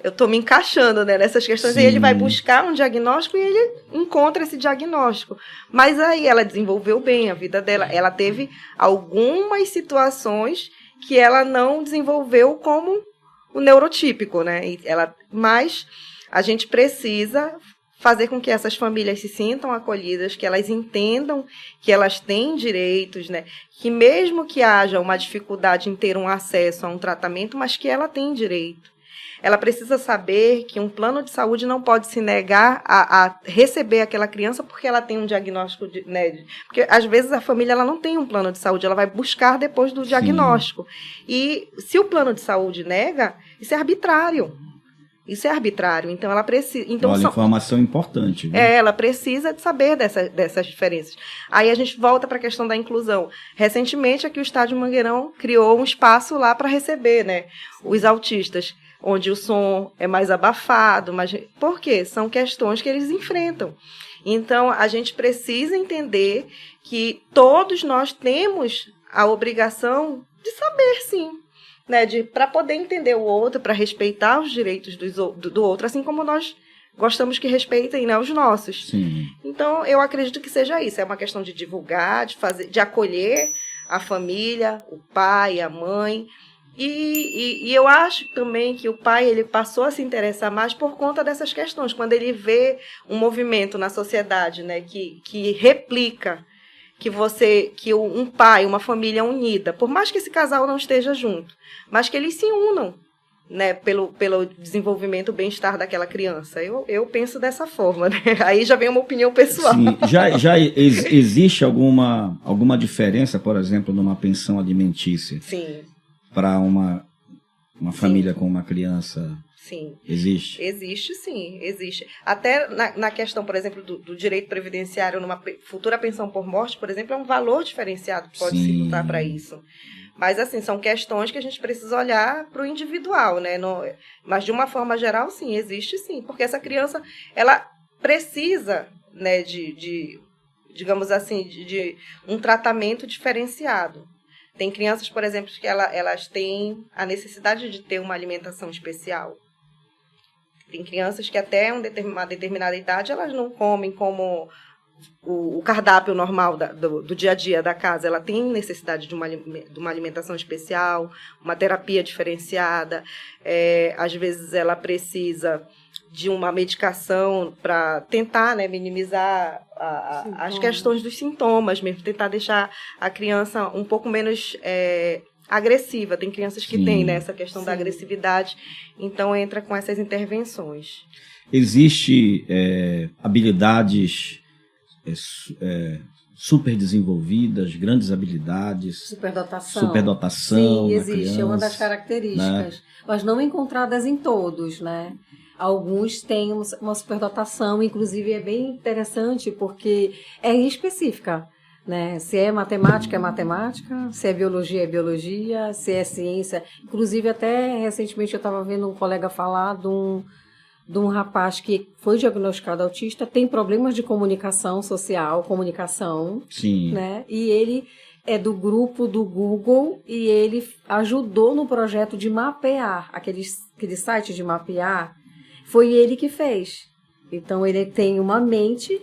eu estou me encaixando, né, nessas questões. Sim. E ele vai buscar um diagnóstico e ele encontra esse diagnóstico. Mas aí ela desenvolveu bem a vida dela, ela teve algumas situações que ela não desenvolveu como o neurotípico, né? Mas a gente precisa fazer com que essas famílias se sintam acolhidas, que elas entendam que elas têm direitos, né? Que mesmo que haja uma dificuldade em ter um acesso a um tratamento, mas que ela tem direito. ela precisa saber que um plano de saúde não pode se negar a receber aquela criança porque ela tem um diagnóstico, né? Porque às vezes a família ela não tem um plano de saúde, ela vai buscar depois do diagnóstico. E se o plano de saúde nega, isso é arbitrário. Isso é arbitrário, então ela precisa... Então, olha, informação importante. Viu? Ela precisa de saber dessas diferenças. Aí a gente volta para a questão da inclusão. Recentemente, aqui o Estádio Mangueirão criou um espaço lá para receber, né, os autistas, onde o som é mais abafado. Por quê? São questões que eles enfrentam. Então, a gente precisa entender que todos nós temos a obrigação de saber, sim, né, para poder entender o outro, para respeitar os direitos do outro, assim como nós gostamos que respeitem, né, os nossos. Sim. Então, eu acredito que seja isso. É uma questão de divulgar, de acolher a família, o pai, a mãe. E eu acho também que o pai ele passou a se interessar mais por conta dessas questões. Quando ele vê um movimento na sociedade, né, que replica que um pai, uma família unida, por mais que esse casal não esteja junto, mas que eles se unam, né, pelo desenvolvimento, bem-estar daquela criança. Eu penso dessa forma, né? Aí já vem uma opinião pessoal. Sim. Já existe alguma diferença, por exemplo, numa pensão alimentícia? Sim. Para uma família com uma criança? Sim. Existe? Existe, sim, existe. Até na questão, por exemplo, do direito previdenciário, numa futura pensão por morte, por exemplo, é um valor diferenciado que pode se lutar para isso. Mas, assim, são questões que a gente precisa olhar para o individual, né? Mas, de uma forma geral, sim, existe sim. Porque essa criança, ela precisa, né, digamos assim, de um tratamento diferenciado. Tem crianças, por exemplo, que elas têm a necessidade de ter uma alimentação especial. Tem crianças que até uma determinada idade elas não comem como o cardápio normal do dia a dia da casa. Ela tem necessidade de uma alimentação especial, uma terapia diferenciada. Às vezes ela precisa de uma medicação para tentar, né, minimizar as questões dos sintomas mesmo, tentar deixar a criança um pouco menos agressiva. Tem crianças que têm, né, essa questão da agressividade, então entra com essas intervenções. Existe habilidades super desenvolvidas, grandes habilidades. Superdotação. Sim, existe, criança, é uma das características, né? Mas não encontradas em todos, né? Alguns têm uma superdotação, inclusive é bem interessante porque é específica, né? Se é matemática, se é biologia, se é ciência. Inclusive, até recentemente eu estava vendo um colega falar de um rapaz que foi diagnosticado autista, tem problemas de comunicação social, Sim. Né? E ele é do grupo do Google e ele ajudou no projeto de mapear, aquele site de mapear, foi ele que fez. Então, ele tem uma mente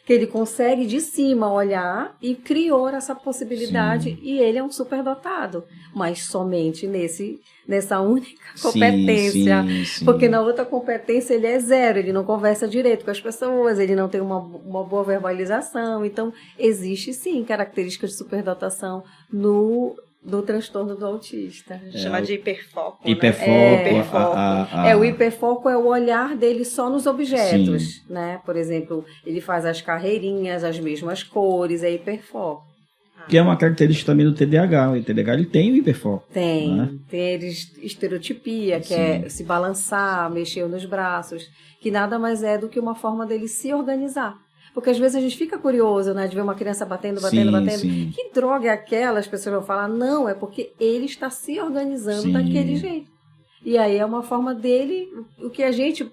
que ele consegue de cima olhar e criou essa possibilidade. Sim. E ele é um superdotado, mas somente nessa única competência. Sim. Porque na outra competência ele é zero, ele não conversa direito com as pessoas, ele não tem uma boa verbalização. Então, existe sim características de superdotação no transtorno do autista. Chama de hiperfoco. Hiperfoco. Né? O hiperfoco é o olhar dele só nos objetos, né? Por exemplo, ele faz as carreirinhas, as mesmas cores, é hiperfoco. Que é uma característica também do TDAH. O TDAH ele tem o hiperfoco. Tem. Né? Tem estereotipia, que é se balançar, mexer nos braços, que nada mais é do que uma forma dele se organizar. Porque às vezes a gente fica curioso, né, de ver uma criança batendo. Sim. Que droga é aquela? As pessoas vão falar, não, é porque ele está se organizando daquele jeito. E aí é uma forma dele, o que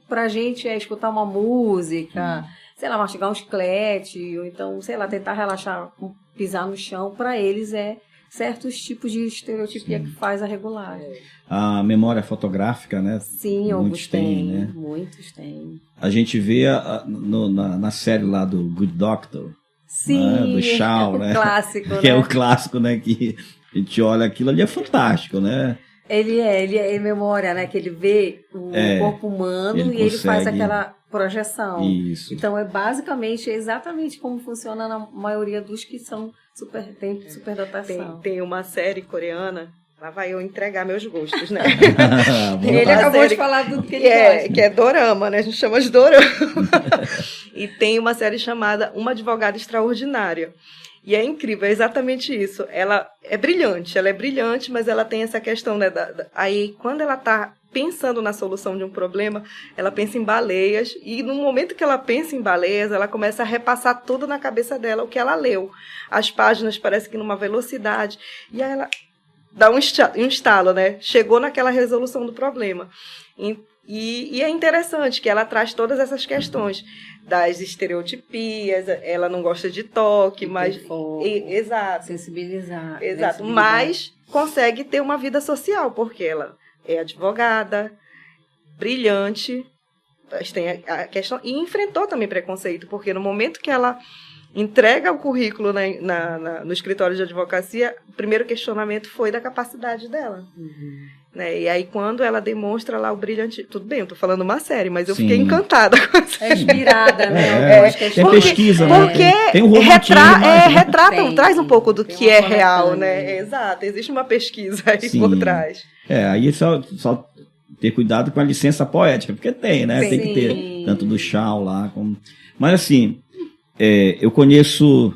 pra gente é escutar uma música, sei lá, mastigar um chiclete, ou então, sei lá, tentar relaxar, pisar no chão, para eles é certos tipos de estereotipia que faz a regulagem. A memória fotográfica, né? Sim, muitos têm, né? Muitos têm. A gente vê na série lá do Good Doctor, sim, né? Do Shaw, né? Clássico, que né? é o clássico, né? Que a gente olha aquilo ali, é fantástico, né? Ele é memória, né? Que ele vê o corpo humano e ele faz aquela projeção. Isso. Então, basicamente exatamente como funciona na maioria dos que são tem superdotação. Tem uma série coreana Lá vai eu entregar meus gostos, né? Ele acabou de falar do que ele gosta. Que é dorama, né? A gente chama de dorama. E tem uma série chamada Uma Advogada Extraordinária. E é incrível, é exatamente isso. Ela é brilhante, mas ela tem essa questão, né? Aí, quando ela está pensando na solução de um problema, ela pensa em baleias, e no momento que ela pensa em baleias, ela começa a repassar tudo na cabeça dela, o que ela leu. As páginas parecem que numa velocidade, e aí ela dá um estalo, né? Chegou naquela resolução do problema. E é interessante que ela traz todas essas questões das estereotipias, ela não gosta de toque, mas... Exato. Sensibilizar. Exato, mas consegue ter uma vida social, porque ela é advogada, brilhante, tem a questão, e enfrentou também preconceito, porque no momento que ela entrega o currículo no escritório de advocacia, o primeiro questionamento foi da capacidade dela. Né? E aí, quando ela demonstra lá o brilhante... Tudo bem, eu estou falando uma série, mas eu fiquei encantada com essa. É inspirada, né? Tem pesquisa, porque né? Tem um romantismo. Retrata, traz um pouco do que é real, né? Exato, existe uma pesquisa aí por trás. Aí só ter cuidado com a licença poética, porque tem, né? Sim. Tem que ter, tanto do Shaw lá, como... Mas assim, eu conheço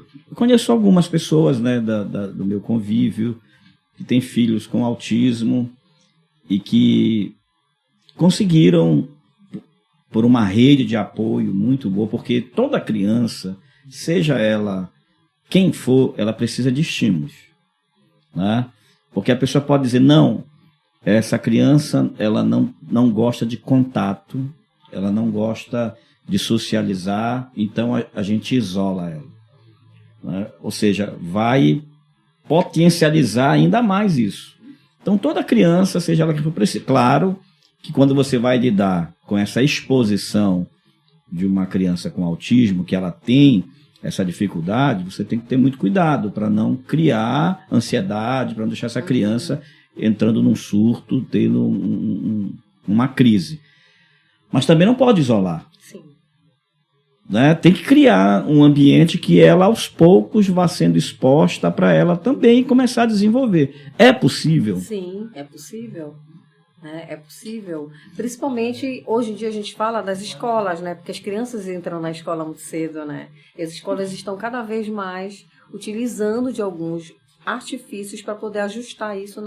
algumas pessoas, né, do meu convívio, que têm filhos com autismo, e que conseguiram, por uma rede de apoio muito boa, porque toda criança, seja ela quem for, ela precisa de estímulos, né? Porque a pessoa pode dizer, não, essa criança ela não gosta de contato, ela não gosta de socializar, então a gente isola ela, né? Ou seja, vai potencializar ainda mais isso. Então, toda criança, seja ela que for preciso, claro que quando você vai lidar com essa exposição de uma criança com autismo, que ela tem essa dificuldade, você tem que ter muito cuidado para não criar ansiedade, para não deixar essa criança entrando num surto, tendo uma crise. Mas também não pode isolar. Sim. Né? Tem que criar um ambiente que ela, aos poucos, vá sendo exposta para ela também começar a desenvolver. É possível? Sim, é possível. Né? É possível. Principalmente, hoje em dia, a gente fala das escolas, né? Porque as crianças entram na escola muito cedo, né? E as escolas estão cada vez mais utilizando de alguns artifícios para poder ajustar isso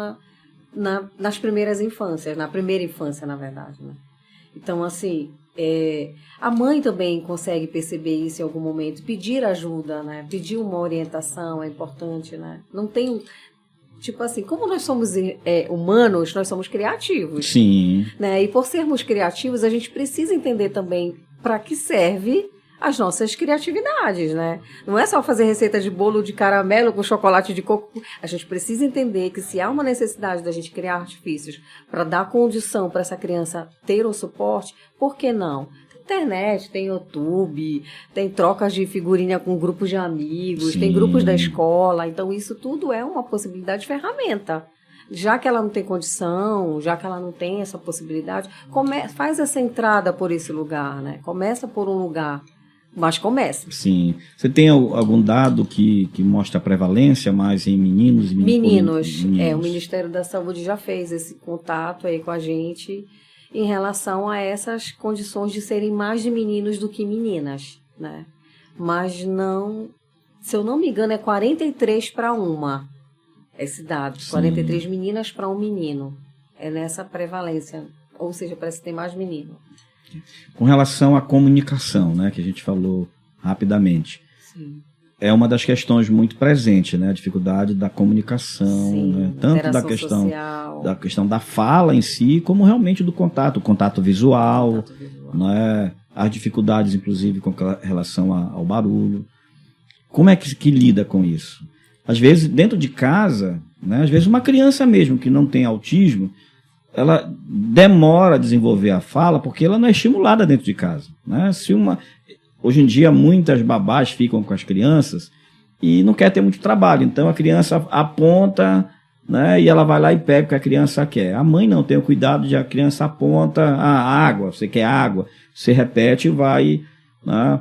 nas primeiras infâncias, na primeira infância, na verdade, né? Então, assim... a mãe também consegue perceber isso em algum momento, pedir ajuda, né? Pedir uma orientação é importante, né? Não tem, tipo assim, como nós somos humanos, nós somos criativos. Sim. Né? E por sermos criativos, a gente precisa entender também para que serve as nossas criatividades, né? Não é só fazer receita de bolo de caramelo com chocolate de coco. A gente precisa entender que se há uma necessidade da gente criar artifícios para dar condição para essa criança ter um suporte, por que não? Tem internet, tem YouTube, tem trocas de figurinha com grupos de amigos, tem grupos da escola. Então, isso tudo é uma possibilidade de ferramenta. Já que ela não tem condição, já que ela não tem essa possibilidade, faz essa entrada por esse lugar, né? Começa por um lugar. Mas começa. Sim. Você tem algum dado que mostra a prevalência mais em meninos e meninos? O Ministério da Saúde já fez esse contato aí com a gente em relação a essas condições de serem mais de meninos do que meninas, né? Mas não, se eu não me engano, é 43 para 1 esse dado. Sim. 43 meninas para 1 menino. É nessa prevalência. Ou seja, parece que tem mais menino. Com relação à comunicação, né, que a gente falou rapidamente, sim, é uma das questões muito presentes, né, a dificuldade da comunicação, sim, né, tanto da questão da fala em si, como realmente do contato, o contato visual, né, as dificuldades, inclusive, com relação ao barulho. Como é que lida com isso? Às vezes, dentro de casa, né, às vezes uma criança mesmo que não tem autismo, ela demora a desenvolver a fala porque ela não é estimulada dentro de casa, né? Hoje em dia, muitas babás ficam com as crianças e não quer ter muito trabalho. Então, a criança aponta, né, e ela vai lá e pega o que a criança quer. A mãe não tem o cuidado de a criança aponta água, você quer água, você repete e vai. Né?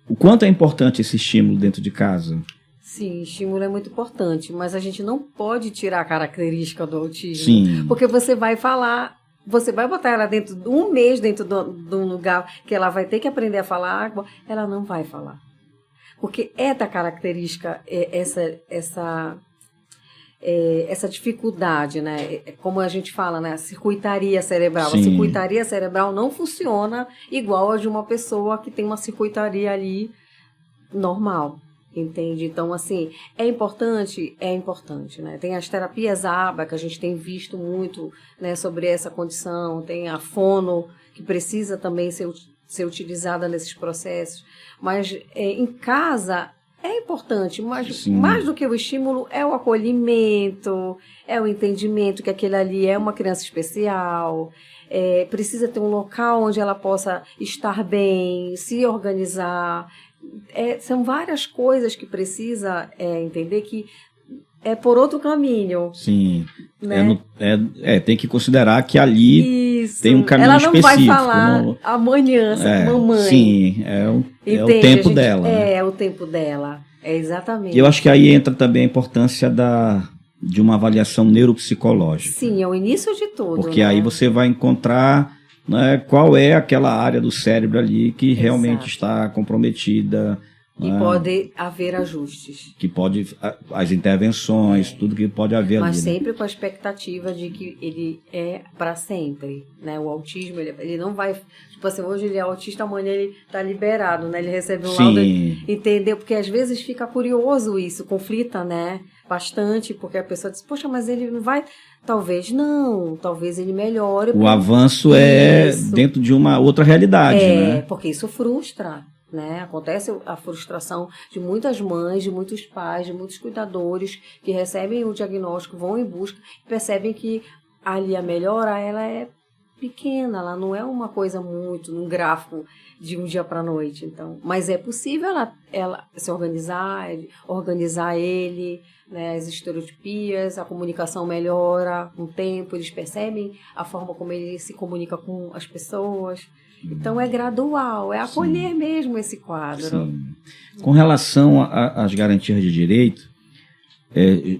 O quanto é importante esse estímulo dentro de casa? Sim, estímulo é muito importante, mas a gente não pode tirar a característica do autismo. Sim. Porque você vai falar, você vai botar ela dentro de um mês dentro de um lugar que ela vai ter que aprender a falar, ela não vai falar. Porque é da característica essa dificuldade, né? Como a gente fala, né? A circuitaria cerebral. Sim. A circuitaria cerebral não funciona igual a de uma pessoa que tem uma circuitaria ali normal. Entende? Então, assim, é importante, né? Tem as terapias ABA, que a gente tem visto muito, né, sobre essa condição, tem a fono, que precisa também ser utilizada nesses processos, mas em casa é importante, mas Sim. mais do que o estímulo é o acolhimento, é o entendimento que aquele ali é uma criança especial, precisa ter um local onde ela possa estar bem, se organizar. São várias coisas que precisa entender que é por outro caminho. Sim. Né? Tem que considerar que ali Isso. tem um caminho ela não específico. Vai falar amanhã, mamãe. Sim, é o tempo dela. Né? É o tempo dela. É exatamente. E eu acho que aí entra também a importância de uma avaliação neuropsicológica. Sim, é o início de tudo. Porque né? aí você vai encontrar, né, qual é aquela área do cérebro ali que realmente está comprometida. E pode haver ajustes. Que pode, as intervenções, tudo que pode haver ali. Mas sempre com a expectativa de que ele é para sempre, né? O autismo, ele não vai... Tipo assim, hoje ele é autista, amanhã ele tá liberado, né? Ele recebe um laudo, entendeu? Porque às vezes fica curioso isso, conflita, né? Bastante, porque a pessoa diz, poxa, mas ele não vai... Talvez não, talvez ele melhore. O avanço é dentro de uma outra realidade, né? Porque isso frustra. Né? Acontece a frustração de muitas mães, de muitos pais, de muitos cuidadores que recebem o diagnóstico, vão em busca e percebem que ali a melhora ela é pequena, ela não é uma coisa muito num gráfico de um dia para a noite. Então, mas é possível ela se organizar ele, né? As estereotipias, a comunicação melhora com o tempo, eles percebem a forma como ele se comunica com as pessoas. Então é gradual, é acolher mesmo esse quadro. Sim. Com relação às garantias de direito,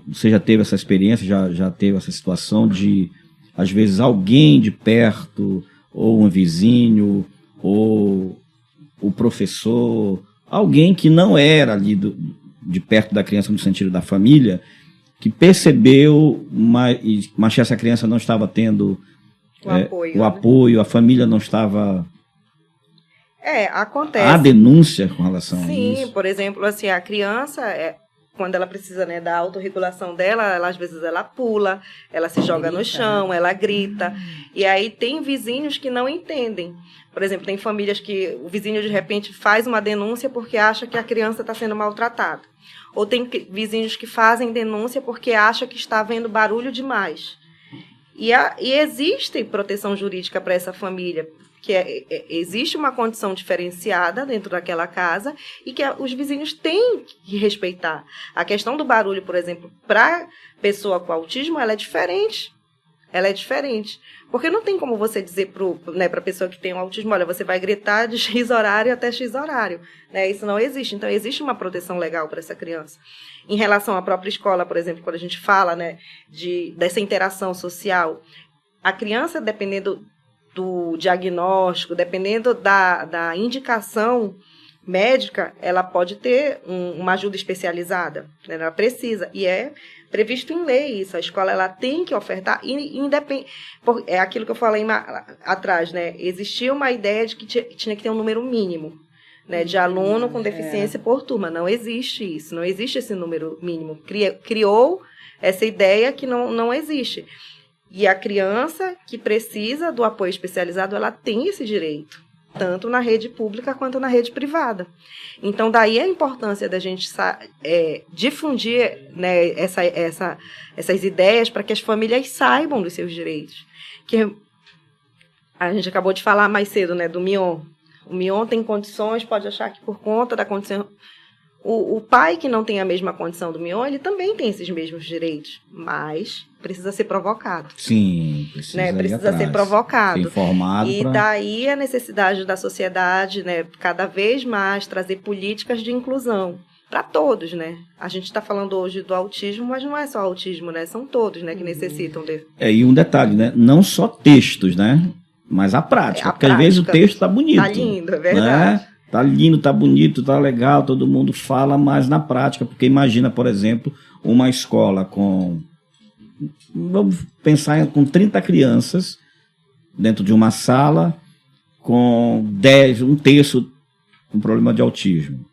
você já teve essa experiência, já teve essa situação de, às vezes, alguém de perto, ou um vizinho, ou o professor, alguém que não era ali de perto da criança no sentido da família, que percebeu, mas essa criança não estava tendo o apoio, a família não estava... Acontece. Há denúncia com relação a isso? Sim, por exemplo, assim, a criança, quando ela precisa, né, da autorregulação dela, às vezes ela pula, ela se joga no chão, ela grita. E aí tem vizinhos que não entendem. Por exemplo, tem famílias que o vizinho, de repente, faz uma denúncia porque acha que a criança está sendo maltratada. Ou tem vizinhos que fazem denúncia porque acham que está havendo barulho demais. E existe proteção jurídica para essa família, que existe uma condição diferenciada dentro daquela casa e que os vizinhos têm que respeitar. A questão do barulho, por exemplo, para pessoa com autismo, ela é diferente. Ela é diferente. Porque não tem como você dizer para a pessoa que tem um autismo, olha, você vai gritar de X horário até X horário. Né? Isso não existe. Então, existe uma proteção legal para essa criança. Em relação à própria escola, por exemplo, quando a gente fala, né, dessa interação social, a criança, dependendo do diagnóstico, dependendo da indicação médica, ela pode ter uma ajuda especializada, né? Ela precisa, e é previsto em lei isso, a escola ela tem que ofertar, é aquilo que eu falei atrás, né? Existia uma ideia de que tinha que ter um número mínimo, né, de aluno com deficiência por turma, não existe isso, não existe esse número mínimo, criou essa ideia que não existe. E a criança que precisa do apoio especializado, ela tem esse direito, tanto na rede pública quanto na rede privada. Então, daí a importância da gente difundir, né, essas ideias para que as famílias saibam dos seus direitos. Que a gente acabou de falar mais cedo, né, do Mion. O Mion tem condições, pode achar que por conta da condição... O pai que não tem a mesma condição do Mion, ele também tem esses mesmos direitos, mas precisa ser provocado. Sim, precisa, né? Precisa ser provocado. Ser informado. E daí a necessidade da sociedade, né, cada vez mais trazer políticas de inclusão. para todos, né? A gente está falando hoje do autismo, mas não é só autismo, né? São todos, né, que necessitam de... E um detalhe, né? Não só textos, né? Mas a prática. Porque às vezes o texto tá bonito. Tá lindo, é verdade. Né? Tá lindo, tá bonito, tá legal, todo mundo fala, mas na prática, porque imagina, por exemplo, uma escola com... Vamos pensar com 30 crianças dentro de uma sala com 10, um terço com problema de autismo.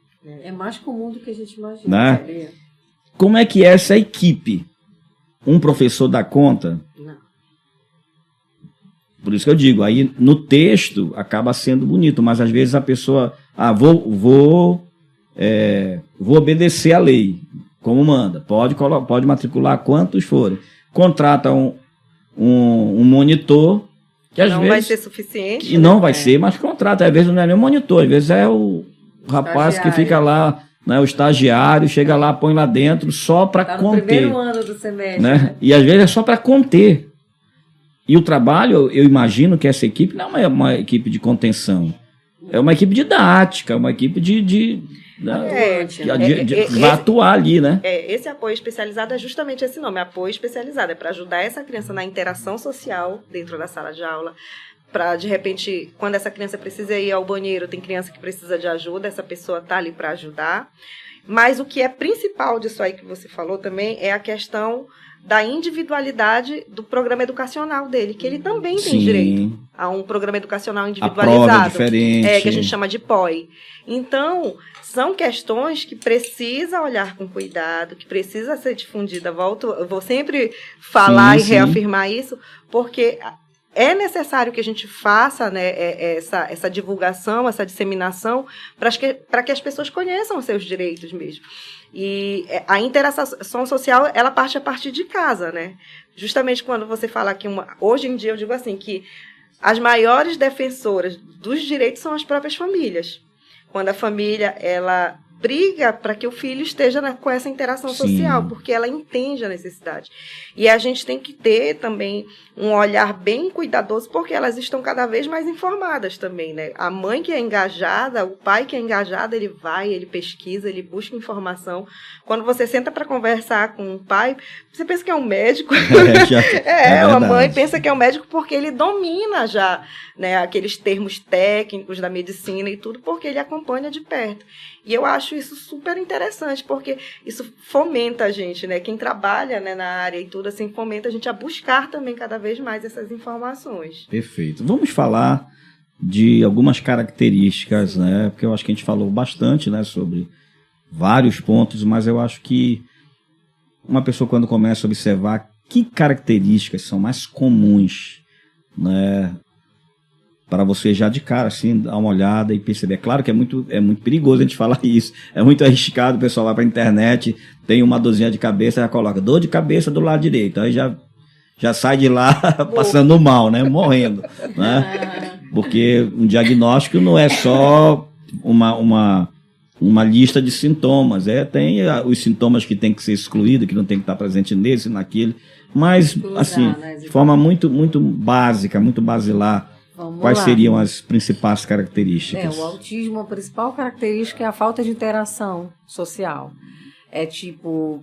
É mais comum do que a gente imagina. Né? Sabia? Como é que é essa equipe? Um professor dá conta? Não. Por isso que eu digo, aí no texto acaba sendo bonito, mas às vezes a pessoa, vou obedecer a lei, como manda, pode matricular quantos forem. Contrata um monitor, que às não vezes... vai ser suficiente. E não vai ser, mas contrata, às vezes não é nem o monitor, às vezes é o rapaz que fica lá, né, o estagiário, chega lá, põe lá dentro só para conter. No primeiro ano do semestre. Né? E às vezes é só para conter. E o trabalho, eu imagino que essa equipe não é uma equipe de contenção, é uma equipe didática, uma equipe vai atuar ali, né? Esse apoio especializado é justamente esse nome, apoio especializado, é para ajudar essa criança na interação social dentro da sala de aula, para, de repente, quando essa criança precisa ir ao banheiro, tem criança que precisa de ajuda, essa pessoa está ali para ajudar. Mas o que é principal disso aí que você falou também é a questão da individualidade do programa educacional dele, que ele também tem direito a um programa educacional individualizado. A prova é diferente. Que a gente chama de POI. Então, são questões que precisa olhar com cuidado, que precisa ser difundida. Eu vou sempre falar e reafirmar isso, porque é necessário que a gente faça, né, essa divulgação, essa disseminação, para que as pessoas conheçam os seus direitos mesmo. E a interação social, ela parte a partir de casa, né? Justamente quando você fala que hoje em dia eu digo assim, que as maiores defensoras dos direitos são as próprias famílias. Quando a família, ela briga para que o filho esteja com essa interação social, porque ela entende a necessidade. E a gente tem que ter também um olhar bem cuidadoso, porque elas estão cada vez mais informadas também, né? A mãe que é engajada, o pai que é engajado, ele vai, ele pesquisa, ele busca informação. Quando você senta para conversar com o pai, você pensa que é um médico. A mãe pensa que é um médico porque ele domina já, né, aqueles termos técnicos da medicina e tudo, porque ele acompanha de perto. E eu acho isso super interessante, porque isso fomenta a gente, né? Quem trabalha, né, na área e tudo, assim, fomenta a gente a buscar também cada vez mais essas informações. Perfeito. Vamos falar de algumas características, né? Porque eu acho que a gente falou bastante, né, sobre vários pontos, mas eu acho que uma pessoa, quando começa a observar que características são mais comuns, né, para você já de cara, assim, dar uma olhada e perceber. É claro que é muito perigoso a gente falar isso. É muito arriscado, o pessoal vai para a internet, tem uma dorzinha de cabeça, já coloca dor de cabeça do lado direito. Aí já sai de lá passando mal, né? Morrendo. Né? Porque um diagnóstico não é só uma lista de sintomas. Tem os sintomas que tem que ser excluídos, que não tem que estar presente nesse, naquele. Mas, assim, de forma muito, muito básica, muito basilar, quais seriam as principais características? O autismo, a principal característica é a falta de interação social. É tipo,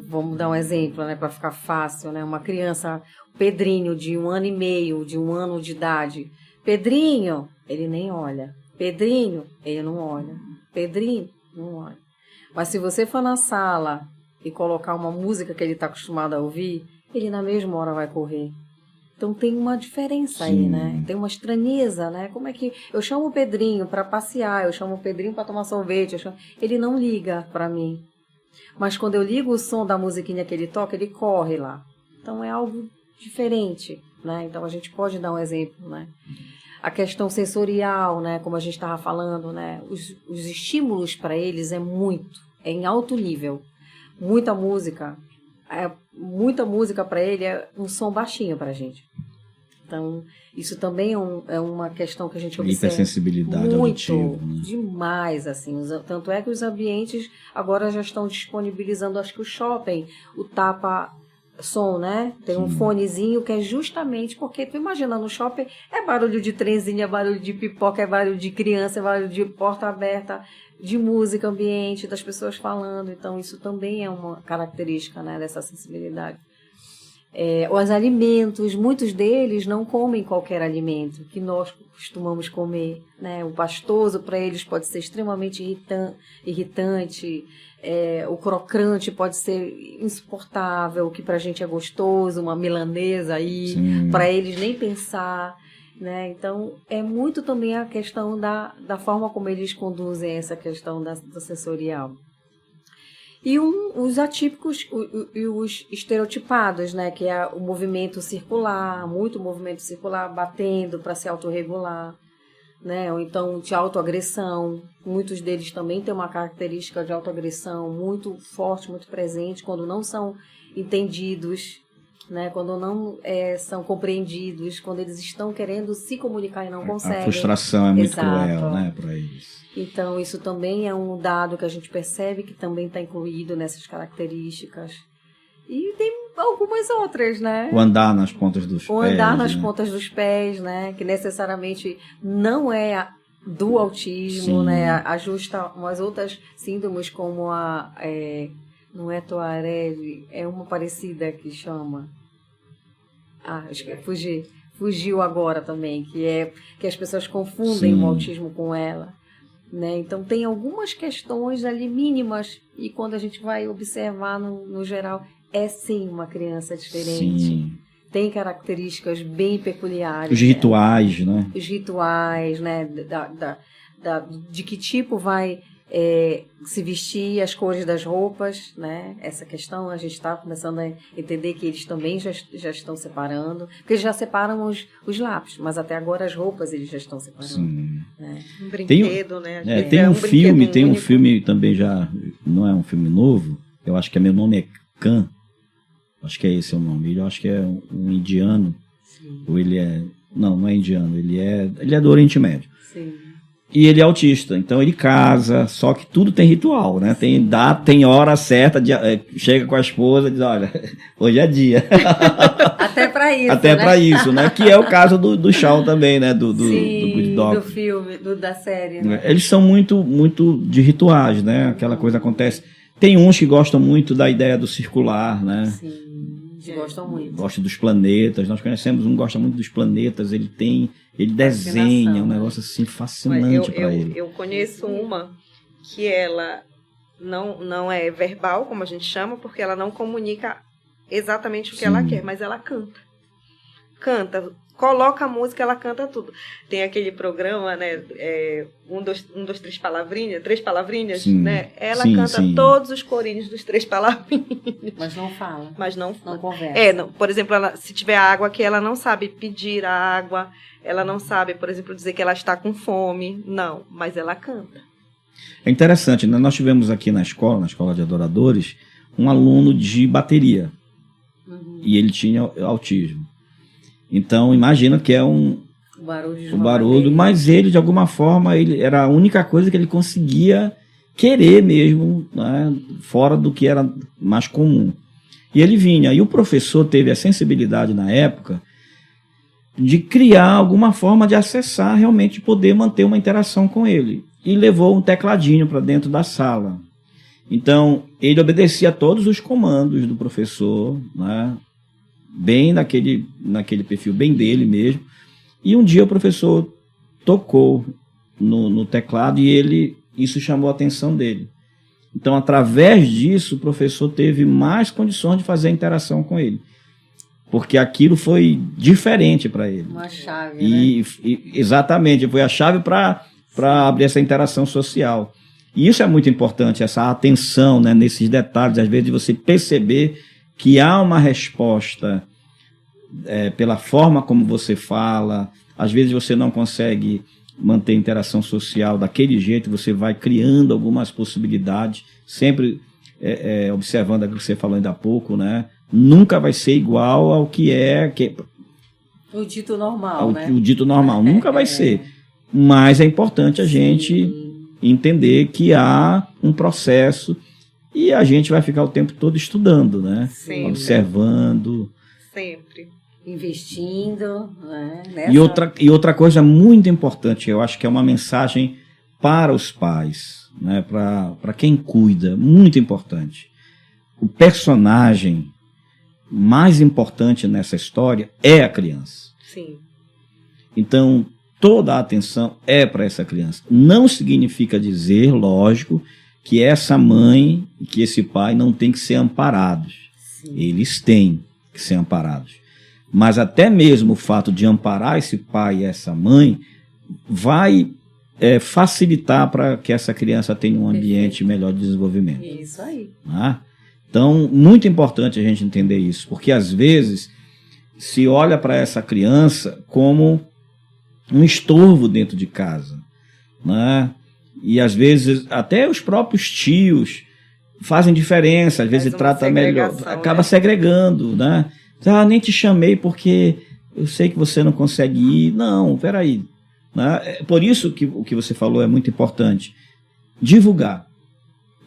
vamos dar um exemplo, né, para ficar fácil, né? Uma criança, Pedrinho, de 1 ano e meio, de 1 ano de idade. Pedrinho, ele nem olha. Pedrinho, ele não olha. Pedrinho, não olha. Mas se você for na sala e colocar uma música que ele está acostumado a ouvir, ele na mesma hora vai correr. Então tem uma diferença aí, né? Tem uma estranheza, né? Como é que eu chamo o Pedrinho para passear, eu chamo o Pedrinho para tomar sorvete, ele não liga para mim. Mas quando eu ligo o som da musiquinha que ele toca, ele corre lá. Então é algo diferente, né? Então a gente pode dar um exemplo, né? A questão sensorial, né? Como a gente estava falando, né? Os estímulos para eles é em alto nível. Muita música para ele é um som baixinho para a gente. Então, isso também é uma questão que a gente observa. Hipersensibilidade auditiva, né? Demais, assim. Tanto é que os ambientes agora já estão disponibilizando, acho que o shopping, o tapa som, né? Tem um fonezinho que é justamente porque, tu imagina, no shopping é barulho de trenzinho, é barulho de pipoca, é barulho de criança, é barulho de porta aberta, de música ambiente, das pessoas falando. Então, isso também é uma característica, né, dessa sensibilidade. Os alimentos, muitos deles não comem qualquer alimento que nós costumamos comer, né? O pastoso para eles pode ser extremamente irritante, o crocante pode ser insuportável, o que para a gente é gostoso, uma milanesa aí, para eles nem pensar, né? Então, é muito também a questão da forma como eles conduzem essa questão do sensorial. E os atípicos e os estereotipados, né? Que é o movimento circular, muito movimento circular, batendo para se autorregular, né? Ou então de autoagressão. Muitos deles também têm uma característica de autoagressão muito forte, muito presente, quando não são entendidos, né? Quando não são compreendidos, quando eles estão querendo se comunicar e não conseguem. A frustração é muito Exato. cruel, né, para eles. Então, isso também é um dado que a gente percebe que também está incluído nessas características. E tem algumas outras, né? O andar nas pontas dos pés. O andar nas né? pontas dos pés, né? Que necessariamente não é do autismo, né? Ajusta umas outras síndromes como não é Tourette, é uma parecida que chama... acho que fugiu agora também, que as pessoas confundem o autismo com ela. Né? Então, tem algumas questões ali mínimas e quando a gente vai observar no geral, é sim uma criança diferente. Sim. Tem características bem peculiares. Os rituais, né? Os rituais, né? De que tipo vai se vestir, as cores das roupas, né? Essa questão a gente está começando a entender que eles também já estão separando, porque eles já separam os lápis, mas até agora as roupas eles já estão separando. Né? Um brinquedo, né? Tem um filme também já, não é um filme novo, eu acho que Meu Nome é Khan, acho que é esse o nome, eu acho que é um indiano, ou ele é, não é indiano, ele é do Oriente Médio. Sim. E ele é autista, então ele casa, só que tudo tem ritual, né? Tem hora certa, chega com a esposa e diz, olha, hoje é dia. Até para isso, Até né? para isso, né? Que é o caso do Shaw também, né? Do Sim, Dog. do filme, da série. Né? Eles são muito de rituais, né? Aquela coisa acontece. Tem uns que gostam muito da ideia do circular, né? Sim, gostam muito. Gostam dos planetas. Nós conhecemos um que gosta muito dos planetas. Ele desenha um negócio assim fascinante para ele. Eu conheço uma que ela não é verbal, como a gente chama, porque ela não comunica exatamente o que ela quer, mas ela canta, coloca a música, ela canta tudo. Tem aquele programa, né, três palavrinhas, né? Ela canta todos os corinhos dos 3 palavrinhas. Mas não fala. Mas não conversa. Por exemplo, se tiver água aqui, ela não sabe pedir a água, ela não sabe, por exemplo, dizer que ela está com fome, não, mas ela canta. É interessante, né? Nós tivemos aqui na escola de adoradores, um aluno de bateria, e ele tinha autismo. Então, imagina que é o barulho, mas ele, de alguma forma, era a única coisa que ele conseguia querer mesmo, né, fora do que era mais comum. E ele vinha, e o professor teve a sensibilidade na época de criar alguma forma de acessar, realmente poder manter uma interação com ele. E levou um tecladinho para dentro da sala. Então, ele obedecia a todos os comandos do professor, né, bem naquele perfil bem dele mesmo. E um dia o professor tocou no teclado e isso chamou a atenção dele. Então, através disso, o professor teve mais condições de fazer a interação com ele. Porque aquilo foi diferente para ele. Uma chave, né? Exatamente, foi a chave para abrir essa interação social. E isso é muito importante, essa atenção, né, nesses detalhes, às vezes, de você perceber que há uma resposta pela forma como você fala. Às vezes você não consegue manter a interação social daquele jeito, você vai criando algumas possibilidades, sempre observando aquilo que você falou ainda há pouco, né? Nunca vai ser igual ao que o dito normal, né? O dito normal, nunca vai ser. Mas é importante a gente entender que há um processo E a gente vai ficar o tempo todo estudando, né? Sempre. Observando. Sempre. Investindo, né? E outra coisa muito importante, eu acho que é uma mensagem para os pais, né? Para quem cuida, muito importante. O personagem mais importante nessa história é a criança. Sim. Então, toda a atenção é para essa criança. Não significa dizer, lógico, que essa mãe e que esse pai não têm que ser amparados. Sim. Eles têm que ser amparados. Mas até mesmo o fato de amparar esse pai e essa mãe vai facilitar para que essa criança tenha um ambiente melhor de desenvolvimento. Isso aí. Tá? Então, muito importante a gente entender isso, porque às vezes se olha para essa criança como um estorvo dentro de casa, né? E às vezes até os próprios tios fazem diferença, às vezes ele trata melhor, acaba segregando, né? Nem te chamei porque eu sei que você não consegue ir. Não, peraí. Né? Por isso que o que você falou é muito importante. Divulgar,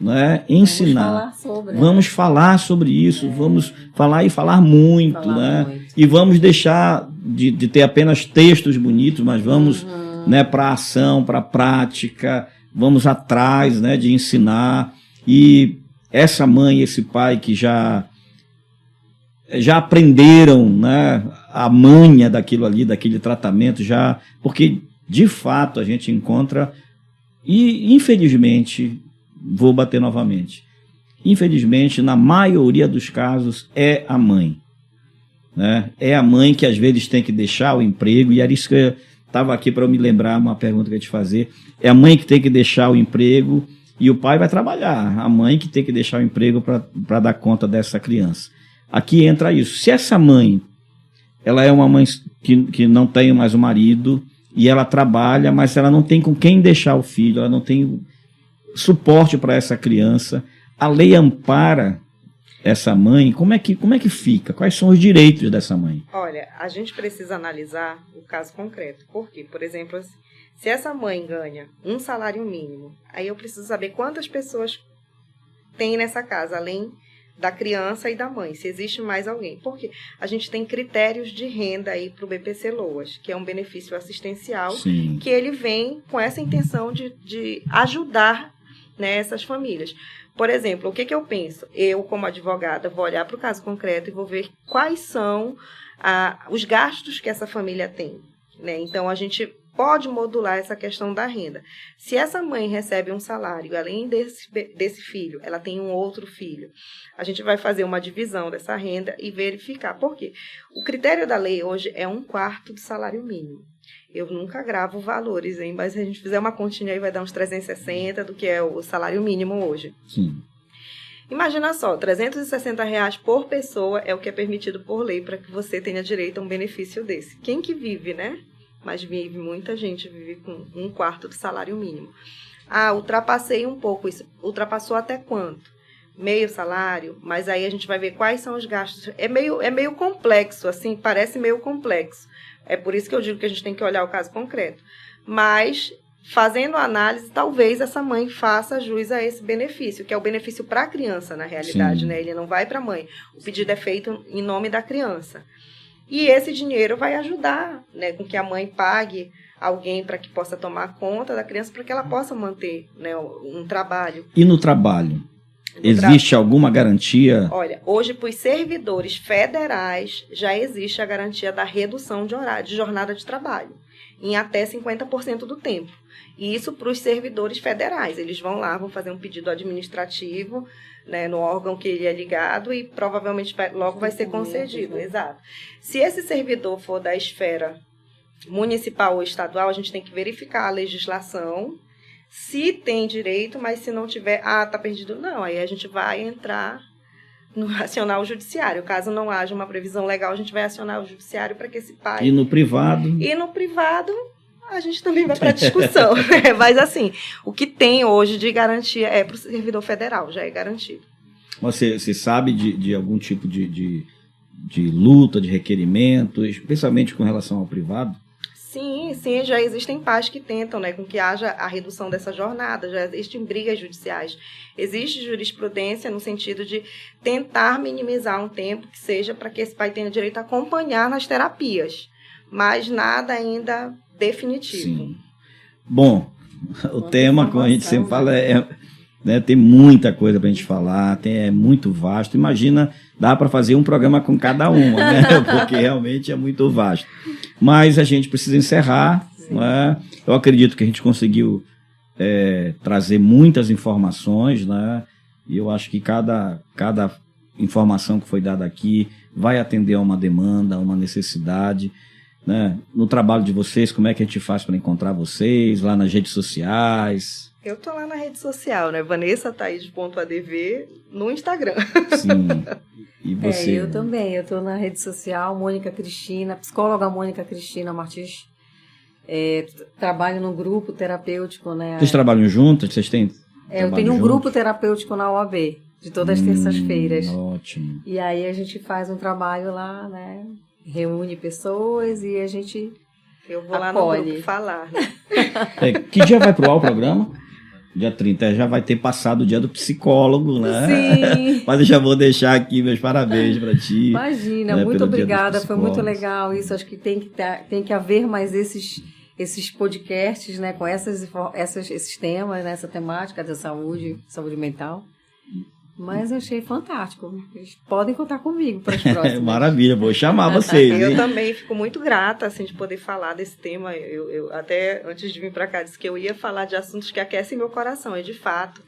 né? Ensinar. Vamos falar sobre isso, vamos falar e falar muito, né? E vamos deixar de ter apenas textos bonitos, mas vamos, né, para a ação, para a prática, vamos atrás, né, de ensinar. E essa mãe e esse pai que já aprenderam, né, a manha daquilo ali, daquele tratamento, porque de fato a gente encontra, e infelizmente, vou bater novamente, infelizmente na maioria dos casos é a mãe, né? É a mãe que às vezes tem que deixar o emprego, e era isso que eu estava aqui para eu me lembrar, uma pergunta que eu ia te fazer, é a mãe que tem que deixar o emprego e o pai vai trabalhar, a mãe que tem que deixar o emprego para dar conta dessa criança. Aqui entra isso. Se essa mãe, ela é uma mãe que não tem mais o marido e ela trabalha, mas ela não tem com quem deixar o filho, ela não tem suporte para essa criança, a lei ampara essa mãe, como é que fica? Quais são os direitos dessa mãe? Olha, a gente precisa analisar o caso concreto. Por quê? Por exemplo, se essa mãe ganha um salário mínimo, aí eu preciso saber quantas pessoas tem nessa casa, além da criança e da mãe, se existe mais alguém. Porque a gente tem critérios de renda aí para o BPC Loas, que é um benefício assistencial, Sim. que ele vem com essa intenção de ajudar, né, essas famílias. Por exemplo, o que eu penso? Eu, como advogada, vou olhar para o caso concreto e vou ver quais são os gastos que essa família tem, né? Então, a gente pode modular essa questão da renda. Se essa mãe recebe um salário, além desse filho, ela tem um outro filho, a gente vai fazer uma divisão dessa renda e verificar. Por quê? O critério da lei hoje é 1/4 do salário mínimo. Eu nunca gravo valores, hein? Mas se a gente fizer uma continha aí, vai dar uns 360 do que é o salário mínimo hoje. Sim. Imagina só, R$360 por pessoa é o que é permitido por lei para que você tenha direito a um benefício desse. Quem que vive, né? Mas muita gente vive com 1/4 do salário mínimo. Ultrapassei um pouco isso. Ultrapassou até quanto? Meio salário, mas aí a gente vai ver quais são os gastos. É meio complexo, assim, parece meio complexo. É por isso que eu digo que a gente tem que olhar o caso concreto. Mas, fazendo a análise, talvez essa mãe faça jus a esse benefício, que é o benefício para a criança, na realidade, né? Ele não vai para a mãe. O pedido é feito em nome da criança. E esse dinheiro vai ajudar, né, com que a mãe pague alguém para que possa tomar conta da criança, para que ela possa manter, né, um trabalho. E no trabalho? Existe alguma garantia? Olha, hoje para os servidores federais já existe a garantia da redução de horário, de jornada de trabalho, em até 50% do tempo. E isso para os servidores federais. Eles vão lá, vão fazer um pedido administrativo, né, no órgão que ele é ligado e provavelmente logo vai ser concedido. Exato. Se esse servidor for da esfera municipal ou estadual, a gente tem que verificar a legislação, se tem direito, mas se não tiver, tá perdido, não. Aí a gente vai entrar acionar o judiciário. Caso não haja uma previsão legal, a gente vai acionar o judiciário para que esse pai... E no privado? E no privado, a gente também vai para discussão. Mas assim, o que tem hoje de garantia é para o servidor federal, já é garantido. Você sabe de algum tipo de luta, de requerimento, especialmente com relação ao privado? Sim, já existem pais que tentam, né, com que haja a redução dessa jornada, já existem brigas judiciais. Existe jurisprudência no sentido de tentar minimizar um tempo que seja para que esse pai tenha direito a acompanhar nas terapias, mas nada ainda definitivo. Sim. Bom, o tema, como a gente sempre fala, né, tem muita coisa para a gente falar, é muito vasto. Imagina, dá para fazer um programa com cada uma, né? Porque realmente é muito vasto. Mas a gente precisa encerrar, né? Eu acredito que a gente conseguiu trazer muitas informações, né? E eu acho que cada informação que foi dada aqui vai atender a uma demanda, a uma necessidade, né? No trabalho de vocês, como é que a gente faz para encontrar vocês lá nas redes sociais? Eu tô lá na rede social, né? VanessaThaís.adv no Instagram. Sim. E você? Eu também. Eu tô na rede social, Mônica Cristina, psicóloga Mônica Cristina Martins. Trabalho num grupo terapêutico, né? Vocês trabalham juntas? Vocês têm? Eu tenho um grupo terapêutico na UAB, de todas as terças-feiras. Ótimo. E aí a gente faz um trabalho lá, né? Reúne pessoas e a gente Eu vou lá no grupo falar, né? Que dia vai pro ar o programa? Dia 30, já vai ter passado o dia do psicólogo, né? Sim. Mas eu já vou deixar aqui meus parabéns para ti. Imagina, né, muito obrigada, foi muito legal isso. Acho que tem que haver mais esses podcasts, né, com esses temas, né, essa temática da saúde mental. Mas eu achei fantástico. Eles podem contar comigo para as próximas. Maravilha, vou chamar vocês. Eu também fico muito grata assim, de poder falar desse tema. Eu até, antes de vir para cá, disse que eu ia falar de assuntos que aquecem meu coração. E, de fato,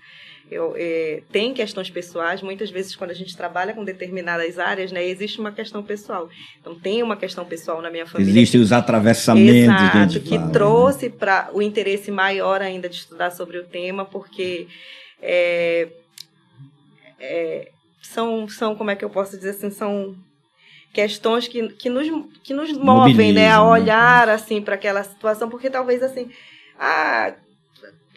tem questões pessoais. Muitas vezes, quando a gente trabalha com determinadas áreas, né, existe uma questão pessoal. Então, tem uma questão pessoal na minha família. Existem os atravessamentos. Exato, que trouxe para o interesse maior ainda de estudar sobre o tema, porque... são, como é que eu posso dizer assim, são questões que nos movem, né, a olhar assim para aquela situação, porque talvez assim,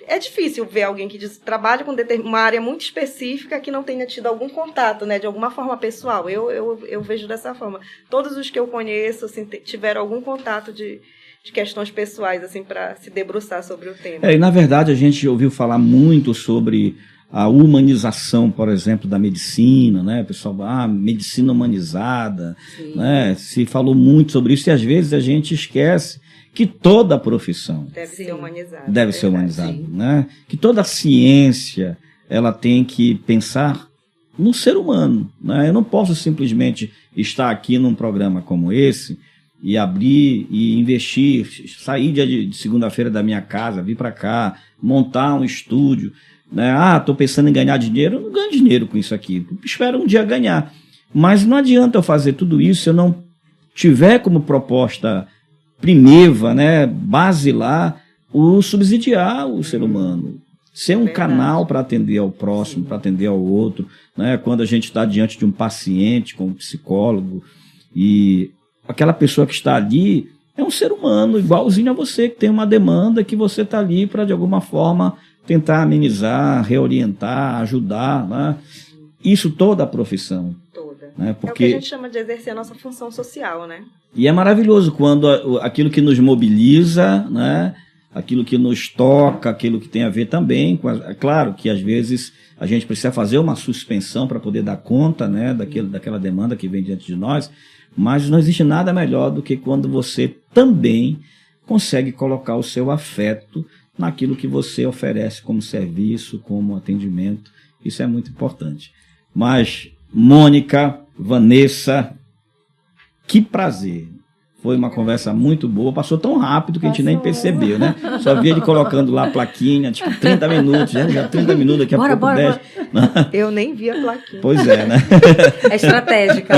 é difícil ver alguém que trabalha com uma área muito específica que não tenha tido algum contato, né, de alguma forma pessoal. Eu vejo dessa forma. Todos os que eu conheço assim, tiveram algum contato de questões pessoais assim para se debruçar sobre o tema. E na verdade a gente ouviu falar muito sobre a humanização, por exemplo, da medicina, né? O pessoal, medicina humanizada, né? Se falou muito sobre isso e às vezes a gente esquece que toda a profissão deve ser humanizada. Deve ser humanizada, né? Que toda a ciência, ela tem que pensar no ser humano, né? Eu não posso simplesmente estar aqui num programa como esse e abrir e investir, sair de segunda-feira da minha casa, vir para cá, montar um estúdio, né? Estou pensando em ganhar dinheiro. Eu não ganho dinheiro com isso aqui. Espero um dia ganhar. Mas não adianta eu fazer tudo isso se eu não tiver como proposta primeva, né, basilar, o subsidiar o ser humano. Ser um canal para atender ao próximo, para atender ao outro, né? Quando a gente está diante de um paciente, com um psicólogo, e aquela pessoa que está ali é um ser humano, igualzinho a você, que tem uma demanda que você está ali para, de alguma forma, tentar amenizar, reorientar, ajudar, né? Isso toda a profissão. Toda. Né? Porque... É o que a gente chama de exercer a nossa função social, né? E é maravilhoso quando aquilo que nos mobiliza, né? Aquilo que nos toca, aquilo que tem a ver também com... É claro que às vezes a gente precisa fazer uma suspensão para poder dar conta, né? Daquela demanda que vem diante de nós, mas não existe nada melhor do que quando você também consegue colocar o seu afeto naquilo que você oferece como serviço, como atendimento. Isso é muito importante. Mas, Mônica, Vanessa, que prazer. Foi uma conversa muito boa. Passou tão rápido que a gente nem percebeu, né? Só via ele colocando lá a plaquinha, tipo 30 minutos, já 30 minutos, daqui a pouco 10. Eu nem vi a plaquinha. Pois é, né? É estratégica.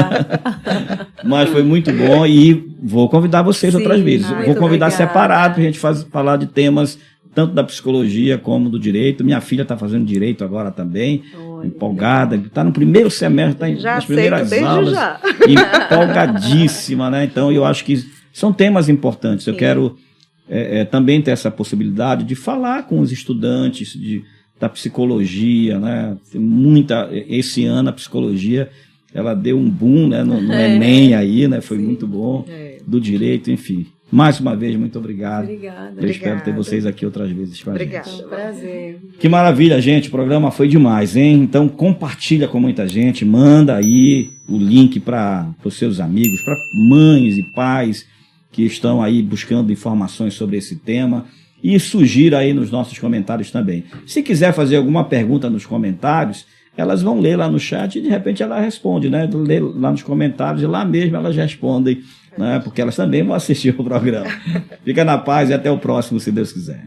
Mas foi muito bom e vou convidar vocês outras vezes. Vou convidar separado para a gente falar de temas tanto da psicologia como do direito. Minha filha está fazendo direito agora também, empolgada, está no primeiro semestre, está nas primeiras aulas, empolgadíssima, né? Então eu acho que são temas importantes. Eu quero também ter essa possibilidade de falar com os estudantes da psicologia, né? Tem esse ano a psicologia, ela deu um boom, né, no Enem aí, né? Foi muito bom, do direito, enfim. Mais uma vez, muito obrigado. Obrigada. Eu espero ter vocês aqui outras vezes com a gente. Obrigada. É um prazer. Que maravilha, gente. O programa foi demais, hein? Então compartilha com muita gente, manda aí o link para os seus amigos, para mães e pais que estão aí buscando informações sobre esse tema. E sugira aí nos nossos comentários também. Se quiser fazer alguma pergunta nos comentários, elas vão ler lá no chat e de repente ela responde, né? Lê lá nos comentários e lá mesmo elas respondem, né? Porque elas também vão assistir o programa. Fica na paz e até o próximo, se Deus quiser.